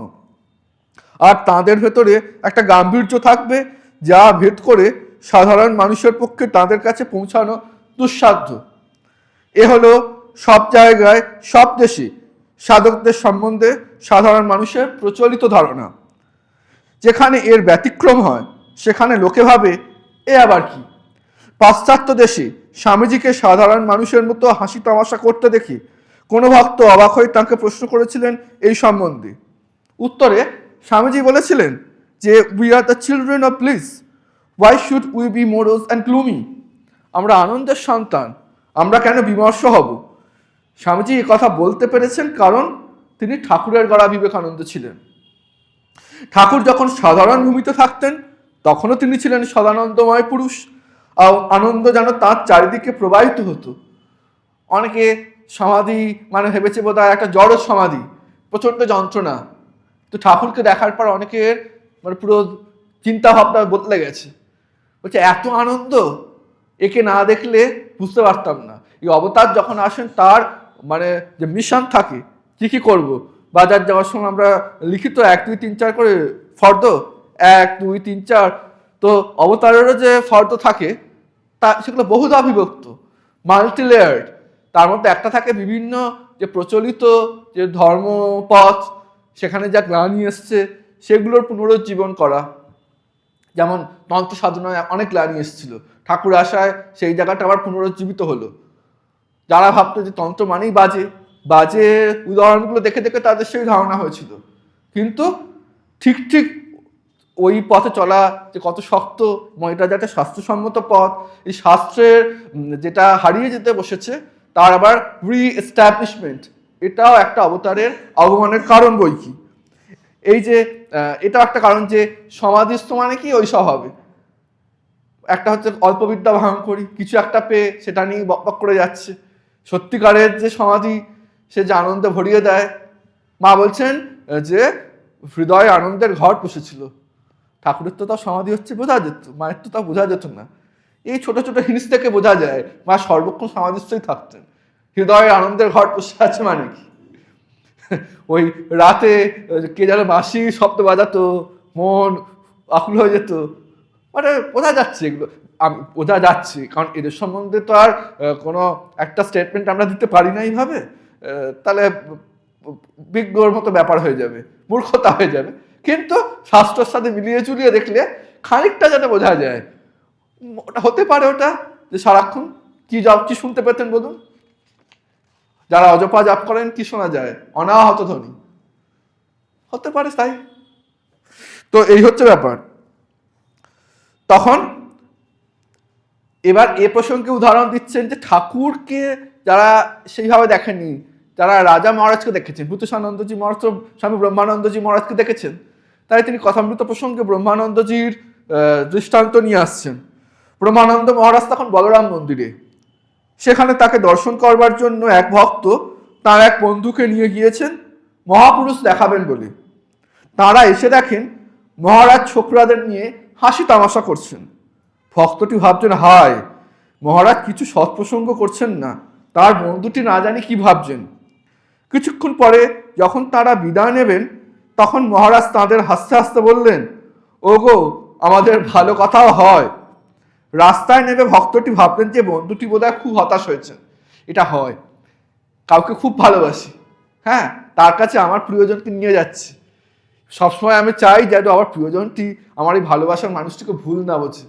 আর তাদের ভেতরে একটা গাম্ভীর্য থাকবে যা ভেদ করে সাধারণ মানুষের পক্ষে তাদের কাছে পৌঁছানো দুঃসাধ্য। এ হলো সব জায়গায় সব দেশে সাধকদের সম্বন্ধে সাধারণ মানুষের প্রচলিত ধারণা। যেখানে এর ব্যতিক্রম হয় সেখানে লোকে ভাবে এ আবার কি। পাশ্চাত্য দেশে স্বামীজিকে সাধারণ মানুষের মতো হাসি তামাশা করতে দেখে কোনো ভক্ত অবাক হয়ে তাঁকে প্রশ্ন করেছিলেন এই সম্বন্ধে। উত্তরে স্বামীজি বলেছিলেন যে we are the children of bliss, why should we be morose and gloomy? আমরা আনন্দের সন্তান, আমরা কেন বিমর্ষ হব? স্বামীজি এ কথা বলতে পেরেছেন কারণ তিনি ঠাকুরের গড়া বিবেকানন্দ ছিলেন। ঠাকুর যখন সাধারণ ভূমিতে থাকতেন তখনও তিনি ছিলেন সদানন্দময় পুরুষ, আর আনন্দ যেন তাঁর চারিদিকে প্রবাহিত হতো। অনেকে সমাধি মানে ভেবেছে বোধহয় একটা জড় সমাধি, প্রচণ্ড যন্ত্রণা। তো ঠাকুরকে দেখার পর অনেকের মানে পুরো চিন্তা ভাবনা বদলে গেছে, বলছে এত আনন্দ, একে না দেখলে বুঝতে পারতাম না। এই অবতার যখন আসেন তার মানে যে মিশন থাকে, কি করব। বাজার যাওয়ার সময় আমরা লিখিত 1 2 3 4 করে ফর্দ, 1 2 3 4, তো অবতারেরও যে ফর্দ থাকে তা সেগুলো বহুধা বিভক্ত, মাল্টি লেয়ার্ড। তার মধ্যে একটা থাকে বিভিন্ন যে প্রচলিত যে ধর্মপথ, সেখানে যা গ্লানি এসছে সেগুলোর পুনরুজ্জীবন করা। যেমন তন্ত্র সাধনায় অনেক গ্লানি এসেছিল, ঠাকুর আসায় সেই জায়গাটা আবার পুনরুজ্জীবিত হলো। যারা ভাবতো যে তন্ত্র মানেই বাজে, বাজে উদাহরণগুলো দেখে দেখে তাদের সেই ধারণা হয়েছিল। কিন্তু ঠিক ওই পথে চলা যে কত শক্ত, এটা যে একটা স্বাস্থ্যসম্মত পথ, এই শাস্ত্রের যেটা হারিয়ে যেতে বসেছে তার আবার রি-এস্টাবলিশমেন্ট, এটাও একটা অবতারের আগমনের কারণ বই কি। এই যে এটাও একটা কারণ যে সমাধিস্থ মানে কি ওই সব হবে। একটা হচ্ছে অল্প বিদ্যা ভয়ঙ্করী, কিছু একটা পেয়ে সেটা নিয়ে বকবক করে যাচ্ছে। সত্যিকারের যে সমাধি সে যে আনন্দে ভরিয়ে দেয়। মা বলছেন যে হৃদয়ে আনন্দের ঘর পুষেছিল। ঠাকুরের তো তাও সমাধি হচ্ছে বোঝা যেত, মায়ের তো তাও বোঝা যেত না। এই ছোট ছোট হিংস থেকে বোঝা যায় মা সর্বক্ষণ সমাধিস্থই থাকতেন। হৃদয়ে আনন্দের ঘর পুষে আছে মানে কি, ওই রাতে কে যেন বাঁশি শব্দ বাজাতো, মন আকুল হয়ে যেত, মানে বোঝা যাচ্ছে এগুলো, বোঝা যাচ্ছে। কারণ এদের সম্বন্ধে তো আর কোনো একটা স্টেটমেন্ট আমরা দিতে পারি না এইভাবে, তাহলে বিজ্ঞর মতো ব্যাপার হয়ে যাবে, মূর্খতা হয়ে যাবে। কিন্তু শাস্ত্রের সাথে মিলিয়ে চুলিয়ে দেখলে খানিকটা যেন বোঝা যায়। ওটা হতে পারে ওটা যে সারাক্ষণ কি শুনতে পেতেন বলুন? যারা অজপা জাপ করেন কি শোনা যায়? অনাহত ধ্বনি। হতে পারে তাই। তো এই হচ্ছে ব্যাপার। তখন এবার এ প্রসঙ্গে উদাহরণ দিচ্ছেন যে ঠাকুরকে যারা সেইভাবে দেখেনি, যারা রাজা মহারাজকে দেখেছেন, ভূতেশানন্দজি মহারাজ তো স্বামী ব্রহ্মানন্দজি মহারাজকে দেখেছেন, তাই তিনি কথামৃত প্রসঙ্গে ব্রহ্মানন্দজির দৃষ্টান্ত নিয়ে আসছেন। ব্রহ্মানন্দ মহারাজ তখন বলরাম মন্দিরে, সেখানে তাকে দর্শন করবার জন্য এক ভক্ত তার এক বন্ধুকে নিয়ে গিয়েছেন মহাপুরুষ দেখাবেন বলে। তারা এসে দেখেন মহারাজ ছোকরাদের নিয়ে হাসি তামাশা করছেন। ভক্তটি ভাবছেন হায়, মহারাজ কিছু সৎপ্রসঙ্গ করছেন না, তার বন্ধুটি না জানি কি ভাবছেন। কিছুক্ষণ পরে যখন তারা বিদায় নেবেন তখন মহারাজ তাঁদের হাসতে হাসতে বললেন, ওগো আমাদের ভালো কথাও হয়। রাস্তায় নেমে ভক্তটি ভাবলেন যে বন্ধুটি বোধহয় খুব হতাশ হয়েছেন। এটা হয়, কাউকে খুব ভালোবাসি হ্যাঁ, তার কাছে আমার প্রিয়জনকে নিয়ে যাচ্ছি। সবসময় আমি চাই যেন আমার প্রিয়জনটি আমার এই ভালোবাসার মানুষটিকে ভুল না বোঝে।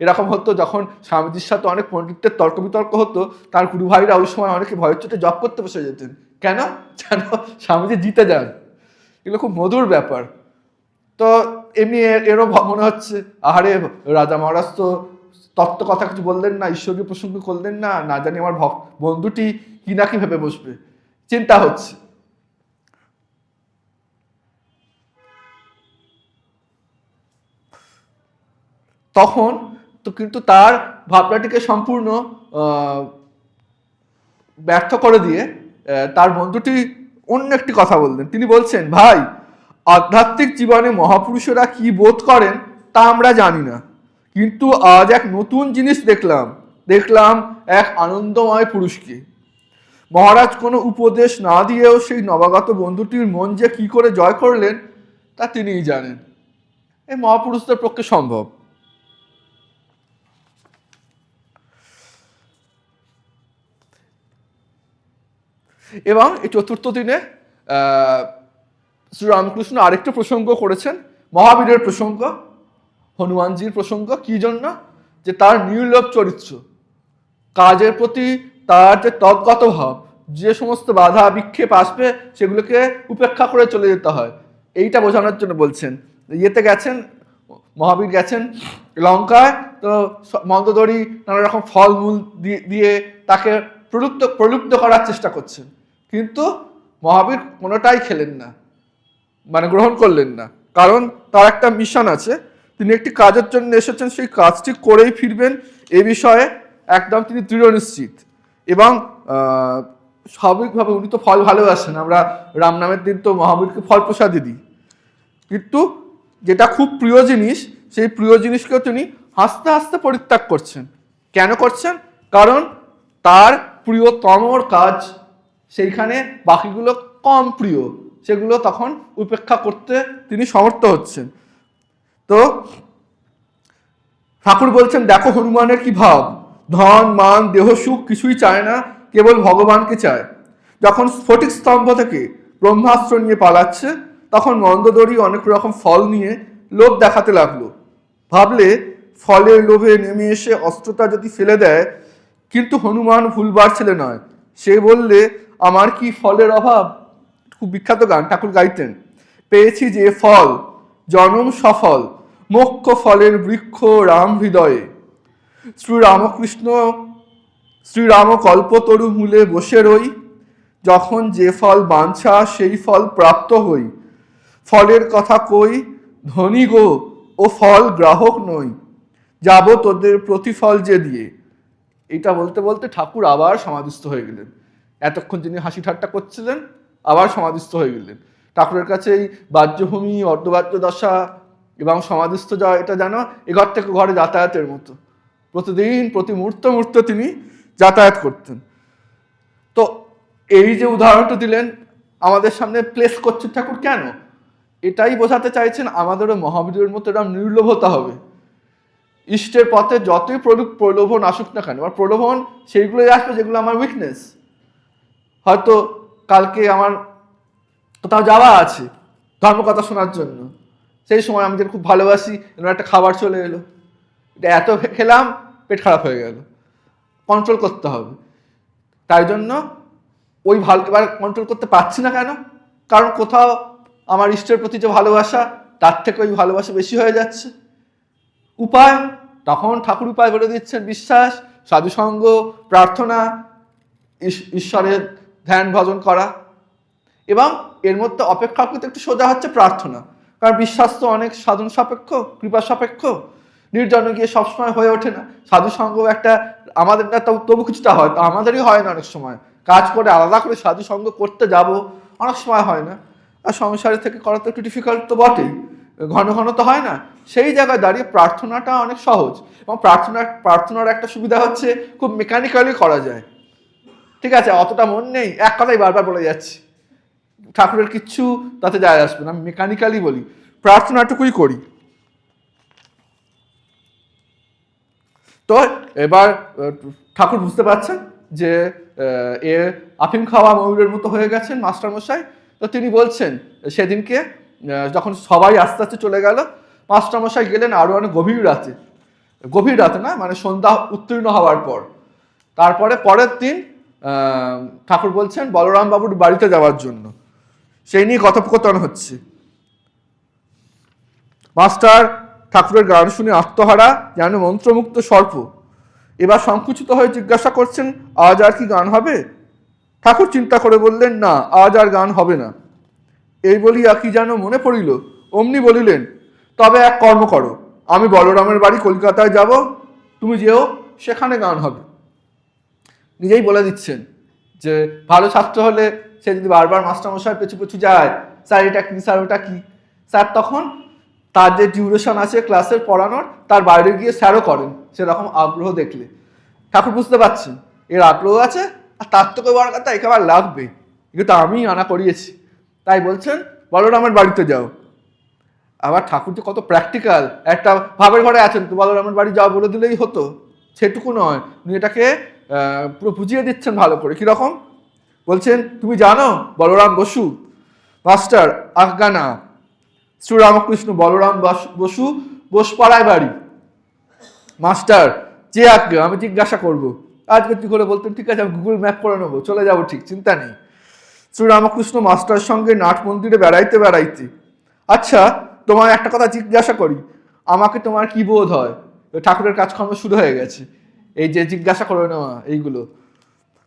এরকম হতো যখন স্বামীজির সাথে অনেক পণ্ডিতের তর্ক বিতর্ক হতো, তার গুরু ভাইরা ওই সময় অনেকে ভয়ের চোটে জপ করতে বসে যেতেন। কেন? যেন স্বামীজি জিতে যান। এগুলো খুব মধুর ব্যাপার। তো এমনি এরও মনে হচ্ছে, আহারে রাজা মহারাজ তো তত্ত্ব কথা কিছু বললেন না, ঈশ্বরীয় প্রসঙ্গ করলেন না, না জানি আমার বন্ধুটি কি না কি ভেবে বসবে, চিন্তা হচ্ছে। তখন তো কিন্তু তার ভাবনাটিকে সম্পূর্ণ ব্যর্থ করে দিয়ে তার বন্ধুটি অন্য একটি কথা বললেন। তিনি বলছেন, ভাই, আধ্যাত্মিক জীবনে মহাপুরুষেরা কি বোধ করেন তা আমরা জানি না, কিন্তু আজ এক নতুন জিনিস দেখলাম এক আনন্দময় পুরুষকে। মহারাজ কোনো উপদেশ না দিয়েও সেই নবাগত বন্ধুটির মন যে কি করে জয় করলেন তা তিনিই জানেন। এই মহাপুরুষদের পক্ষে সম্ভব। এবং এই চতুর্থ দিনে শ্রীরামকৃষ্ণ আরেকটা প্রসঙ্গ করেছেন, মহাবীরের প্রসঙ্গ, হনুমানজির প্রসঙ্গ। কি জন্য? যে তার নির্লোভ চরিত্র, কাজের প্রতি তার যে তদ্গত ভাব, যে সমস্ত বাধা বিক্ষেপ আসবে সেগুলোকে উপেক্ষা করে চলে যেতে হয়, এইটা বোঝানোর জন্য বলছেন। ইয়েতে গেছেন, মহাবীর গেছেন লঙ্কায়, তো মন্দোদরী নানা রকম ফলমূল দিয়ে তাকে প্রলুব্ধ করার চেষ্টা করছেন, কিন্তু মহাবীর কোনোটাই খেলেন না, মানে গ্রহণ করলেন না। কারণ তার একটা মিশন আছে, তিনি একটি কাজের জন্য এসেছেন, সেই কাজটি করেই ফিরবেন, এ বিষয়ে একদম তিনি দৃঢ় নিশ্চিত। এবং স্বাভাবিকভাবে উনি তো ফল ভালোবাসেন, আমরা রাম নামের দিন তো মহাবীরকে ফল প্রসাদই দিই, কিন্তু যেটা খুব প্রিয় জিনিস, সেই প্রিয় জিনিসকেও তিনি হাসতে হাসতে পরিত্যাগ করছেন। কেন করছেন? কারণ তার প্রিয়তমর কাজ সেইখানে বাকিগুলো কম প্রিয়, সেগুলো তখন উপেক্ষা করতে তিনি সমর্থ হচ্ছেন। তো ঠাকুর বলছেন, দেখো হনুমানের কি ভাব, ধন মান দেহ সুখ কিছুই চায় না, কেবল ভগবানকে চায়। যখন স্ফটিক স্তম্ভ থেকে ব্রহ্মাস্ত্র নিয়ে পালাচ্ছে, তখন মন্দোদরী অনেক রকম ফল নিয়ে লোভ দেখাতে লাগলো। ভাবলে ফলের লোভে নেমে এসে অস্ত্রটা যদি ফেলে দেয়, কিন্তু হনুমান ভুলবার ছেলে নয়। সে বললে, আমার কি ফলের অভাব? খুব বিখ্যাত গান ঠাকুর গাইতেন, পেয়েছি যে ফল জনম সফল, মোক্ষ ফলের বৃক্ষ রাম হৃদয়ে। শ্রীরাম কল্পতরু মূলে বসে রই, যখন যে ফল বাঞ্ছা সেই ফল প্রাপ্ত হই। ফলের কথা কই, ধনী গো, ও ফল গ্রাহক নই, যাব তোদের প্রতিফল যে দিয়ে। এটা বলতে বলতে ঠাকুর আবার সমাধিস্থ হয়ে গেলেন। এতক্ষণ যিনি হাসি ঠাট্টা করছিলেন আবার সমাধিস্থ হয়ে গেলেন। ঠাকুরের কাছে এই বাহ্যভূমি, অর্ধবাহ্য দশা এবং সমাধিস্থ যাওয়া, এটা যেন এঘর থেকে ঘরে যাতায়াতের মতো। প্রতিদিন প্রতি মুহূর্তে তিনি যাতায়াত করতেন। তো এই যে উদাহরণটা দিলেন আমাদের সামনে প্লেস করছেন ঠাকুর, কেন? এটাই বোঝাতে চাইছেন আমাদেরও মহাবীরের মতো এরকম নির্লোভ হতে হবে। ইষ্টের পথে যতই প্রলোভন আসুক না কেন, আমার প্রলোভন সেইগুলোই আসবে যেগুলো আমার উইকনেস। হয়তো কালকে আমার কোথাও যাওয়া আছে ধর্মকথা শোনার জন্য, সেই সময় আমি যেটা খুব ভালোবাসি এরকম একটা খাবার চলে এলো, এটা এত খেলাম পেট খারাপ হয়ে গেল, কন্ট্রোল করতে হবে। তাই জন্য ওই এবার কন্ট্রোল করতে পারছি না কেন? কারণ কোথাও আমার ইষ্টের প্রতি যে ভালোবাসা তার থেকে ওই ভালোবাসা বেশি হয়ে যাচ্ছে। উপায়, তখন ঠাকুর উপায় বলে দিচ্ছেন, বিশ্বাস, সাধুসঙ্গ, প্রার্থনা, ঈশ্বরের ধ্যান ভজন করা। এবং এর মধ্যে অপেক্ষাকৃত একটু সোজা হচ্ছে প্রার্থনা, কারণ বিশ্বাস তো অনেক সাধন সাপেক্ষ, কৃপা সাপেক্ষ, নির্জনে গিয়ে সবসময় হয়ে ওঠে না। সাধুসঙ্গ একটা আমাদের না, তবু কিছুটা হয়, তো আমাদেরই হয় না অনেক সময়। কাজ করে আলাদা করে সাধুসঙ্গ করতে যাব অনেক সময় হয় না, আর সংসারের থেকে করা তো একটু ডিফিকাল্ট তো বটেই, ঘন ঘন তো হয় না। সেই জায়গায় দাঁড়িয়ে প্রার্থনাটা অনেক সহজ। এবং প্রার্থনার একটা সুবিধা হচ্ছে খুব মেকানিক্যালি করা যায়। ঠিক আছে, অতটা মন নেই, এক কথাই বারবার বলে যাচ্ছি, ঠাকুরের কিচ্ছু তাতে যায় আসবে না, মেকানিক্যালি বলি, প্রার্থনাটুকুই করি। তো এবার ঠাকুর বুঝতে পারছেন যে এ আফিম খাওয়া ময়ূরের মতো হয়ে গেছেন মাস্টারমশাই। তো তিনি বলছেন সেদিনকে যখন সবাই আস্তে আস্তে চলে গেল, মাস্টারমশাই গেলেন আরও অনেক গভীর রাতে না, মানে সন্ধ্যা উত্তীর্ণ হওয়ার পর। তারপরে পরের দিন ঠাকুর বলছেন বলরাম বাবুর বাড়িতে যাওয়ার জন্য। সেই নিয়ে কথোপকথন হচ্ছে। মাস্টার ঠাকুরের গান শুনে আত্মহারা, যেন মন্ত্রমুক্ত সর্প। এবার সংকুচিত হয়ে জিজ্ঞাসা করছেন, আজ আর কি গান হবে? ঠাকুর চিন্তা করে বললেন, না, আজ আর গান হবে না। এই বলিয়া কি যেন মনে পড়িল, অমনি বলিলেন, তবে এক কর্ম করো, আমি বলরামের বাড়ি কলকাতায় যাব, তুমি যেও, সেখানে গান হবে। নিজেই বলে দিচ্ছেন যে ভালো ছাত্র হলে সে যদি বারবার মাস্টারমশাই পেছু পেছু যায়, স্যার এটা কি, স্যার ওটা কি, স্যার তখন তার যে ডিউরেশন আছে ক্লাসের পড়ানোর, তার বাইরে গিয়ে স্যারও করেন সেরকম আগ্রহ দেখলে। ঠাকুর বুঝতে পারছেন এর আগ্রহ আছে, আর তার থেকে বড় কথা একেবারে লাগবে, কিন্তু আমি আনা করিয়েছি, তাই বলছেন বলরামের বাড়িতে যাও। আবার ঠাকুর যে কত প্র্যাকটিক্যাল, একটা ভাবের ঘরে আছেন তো বলরামের বাড়ি যাও বলে দিলেই হতো, সেটুকু নয়, উনি এটাকে পুরো বুঝিয়ে দিচ্ছেন ভালো করে। কিরকম বলছেন, তুমি জানো বলরাম বসু? মাস্টার, আজ্ঞা না। শ্রীরামকৃষ্ণ বলরাম বসু, বোসপাড়ায় বাড়ি। মাস্টার, যে আজ্ঞা, আমি জিজ্ঞাসা করবো। আজকে কি করে বলতেন, ঠিক আছে আমি গুগল ম্যাপ করে নেবো, চলে যাবো, ঠিক চিন্তা নেই। শ্রীরামকৃষ্ণ মাস্টার সঙ্গে নাট মন্দিরে বেড়াইতে, আচ্ছা তোমার একটা কথা জিজ্ঞাসা করি, আমাকে তোমার কি বোধ হয়? ঠাকুরের কাজকর্ম শুরু হয়ে গেছে, এই যে জিজ্ঞাসা করে নেওয়া এইগুলো।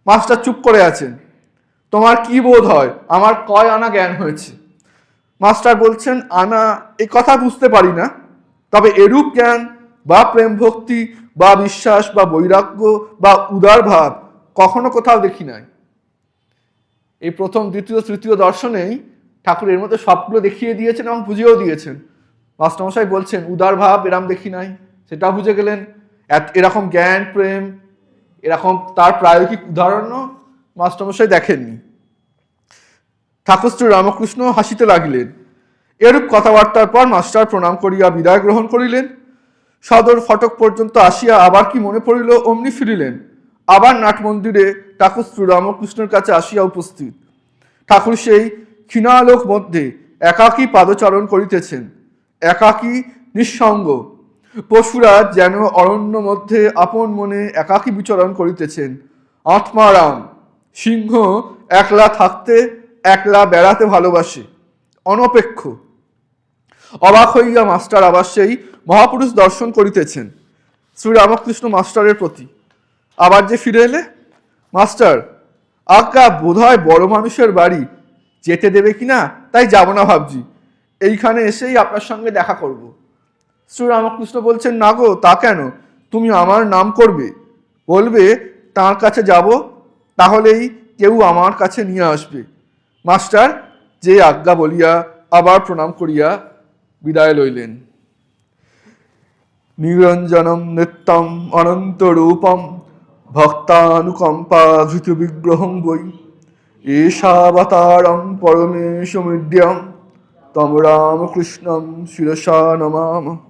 মাস্টার চুপ করে আছেন। তোমার কি বোধ হয় আমার কয় আনা জ্ঞান হয়েছে? মাস্টার বলছেন, আনা এ কথা বুঝতে পারি না, তবে এরূপ জ্ঞান বা প্রেম ভক্তি বা বিশ্বাস বা বৈরাগ্য বা উদার ভাব কখনো কোথাও দেখি নাই। এই প্রথম, দ্বিতীয়, তৃতীয় দর্শনেই ঠাকুর এর মধ্যে সবগুলো দেখিয়ে দিয়েছেন এবং বুঝিয়েও দিয়েছেন। মাস্টারমশাই বলছেন উদার ভাব এরম দেখি নাই, সেটাও বুঝে গেলেন। এরকম জ্ঞান প্রেম, এরকম তার প্রায়োগিক উদাহরণও মাস্টারমশাই দেখেননি। ঠাকুর শ্রী রামকৃষ্ণ হাসিতে লাগিলেন। এরূপ কথাবার্তার পর মাস্টার প্রণাম করিয়া বিদায় গ্রহণ করিলেন। সদর ফটক পর্যন্ত আসিয়া আবার কি মনে পড়িল, অমনি ফিরিলেন। আবার নাট মন্দিরে ঠাকুর শ্রী রামকৃষ্ণের কাছে আসিয়া উপস্থিত। ঠাকুর সেই ক্ষীণালোক মধ্যে একাকী পাদচারণ করিতেছেন, একাকী নিঃসঙ্গ। পশুরা যেন অরণ্য মধ্যে আপন মনে একাকী বিচরণ করিতেছেন। আত্মারাম। সিংহ একলা থাকতে, একলা বেড়াতে ভালোবাসে, অনপেক্ষ। অবাক হইয়া মাস্টার আবার সেই মহাপুরুষ দর্শন করিতেছেন শ্রীরামকৃষ্ণ মাস্টারের প্রতি। আবার যে ফিরে এলে? মাস্টার, আজ্ঞা, বোধহয় বড় মানুষের বাড়ি, যেতে দেবে কিনা তাই যাব না ভাবছি, এইখানে এসেই আপনার সঙ্গে দেখা করব। শ্রীরামকৃষ্ণ বলছেন, না গো, তা কেন? তুমি আমার নাম করবে, বলবে তাঁর কাছে যাব, তাহলেই কেউ আমার কাছে নিয়ে আসবে। মাস্টার যে আজ্ঞা বলিয়া আবার প্রণাম করিয়া বিদায় লইলেন। নিরঞ্জনম নিত্যম অনন্ত রূপম ভক্তানুকম্পা ধৃত বিগ্রহং বৈ এষাবতারম পরমেশমিদ্যম তম রামকৃষ্ণম শিরসা নমামঃ।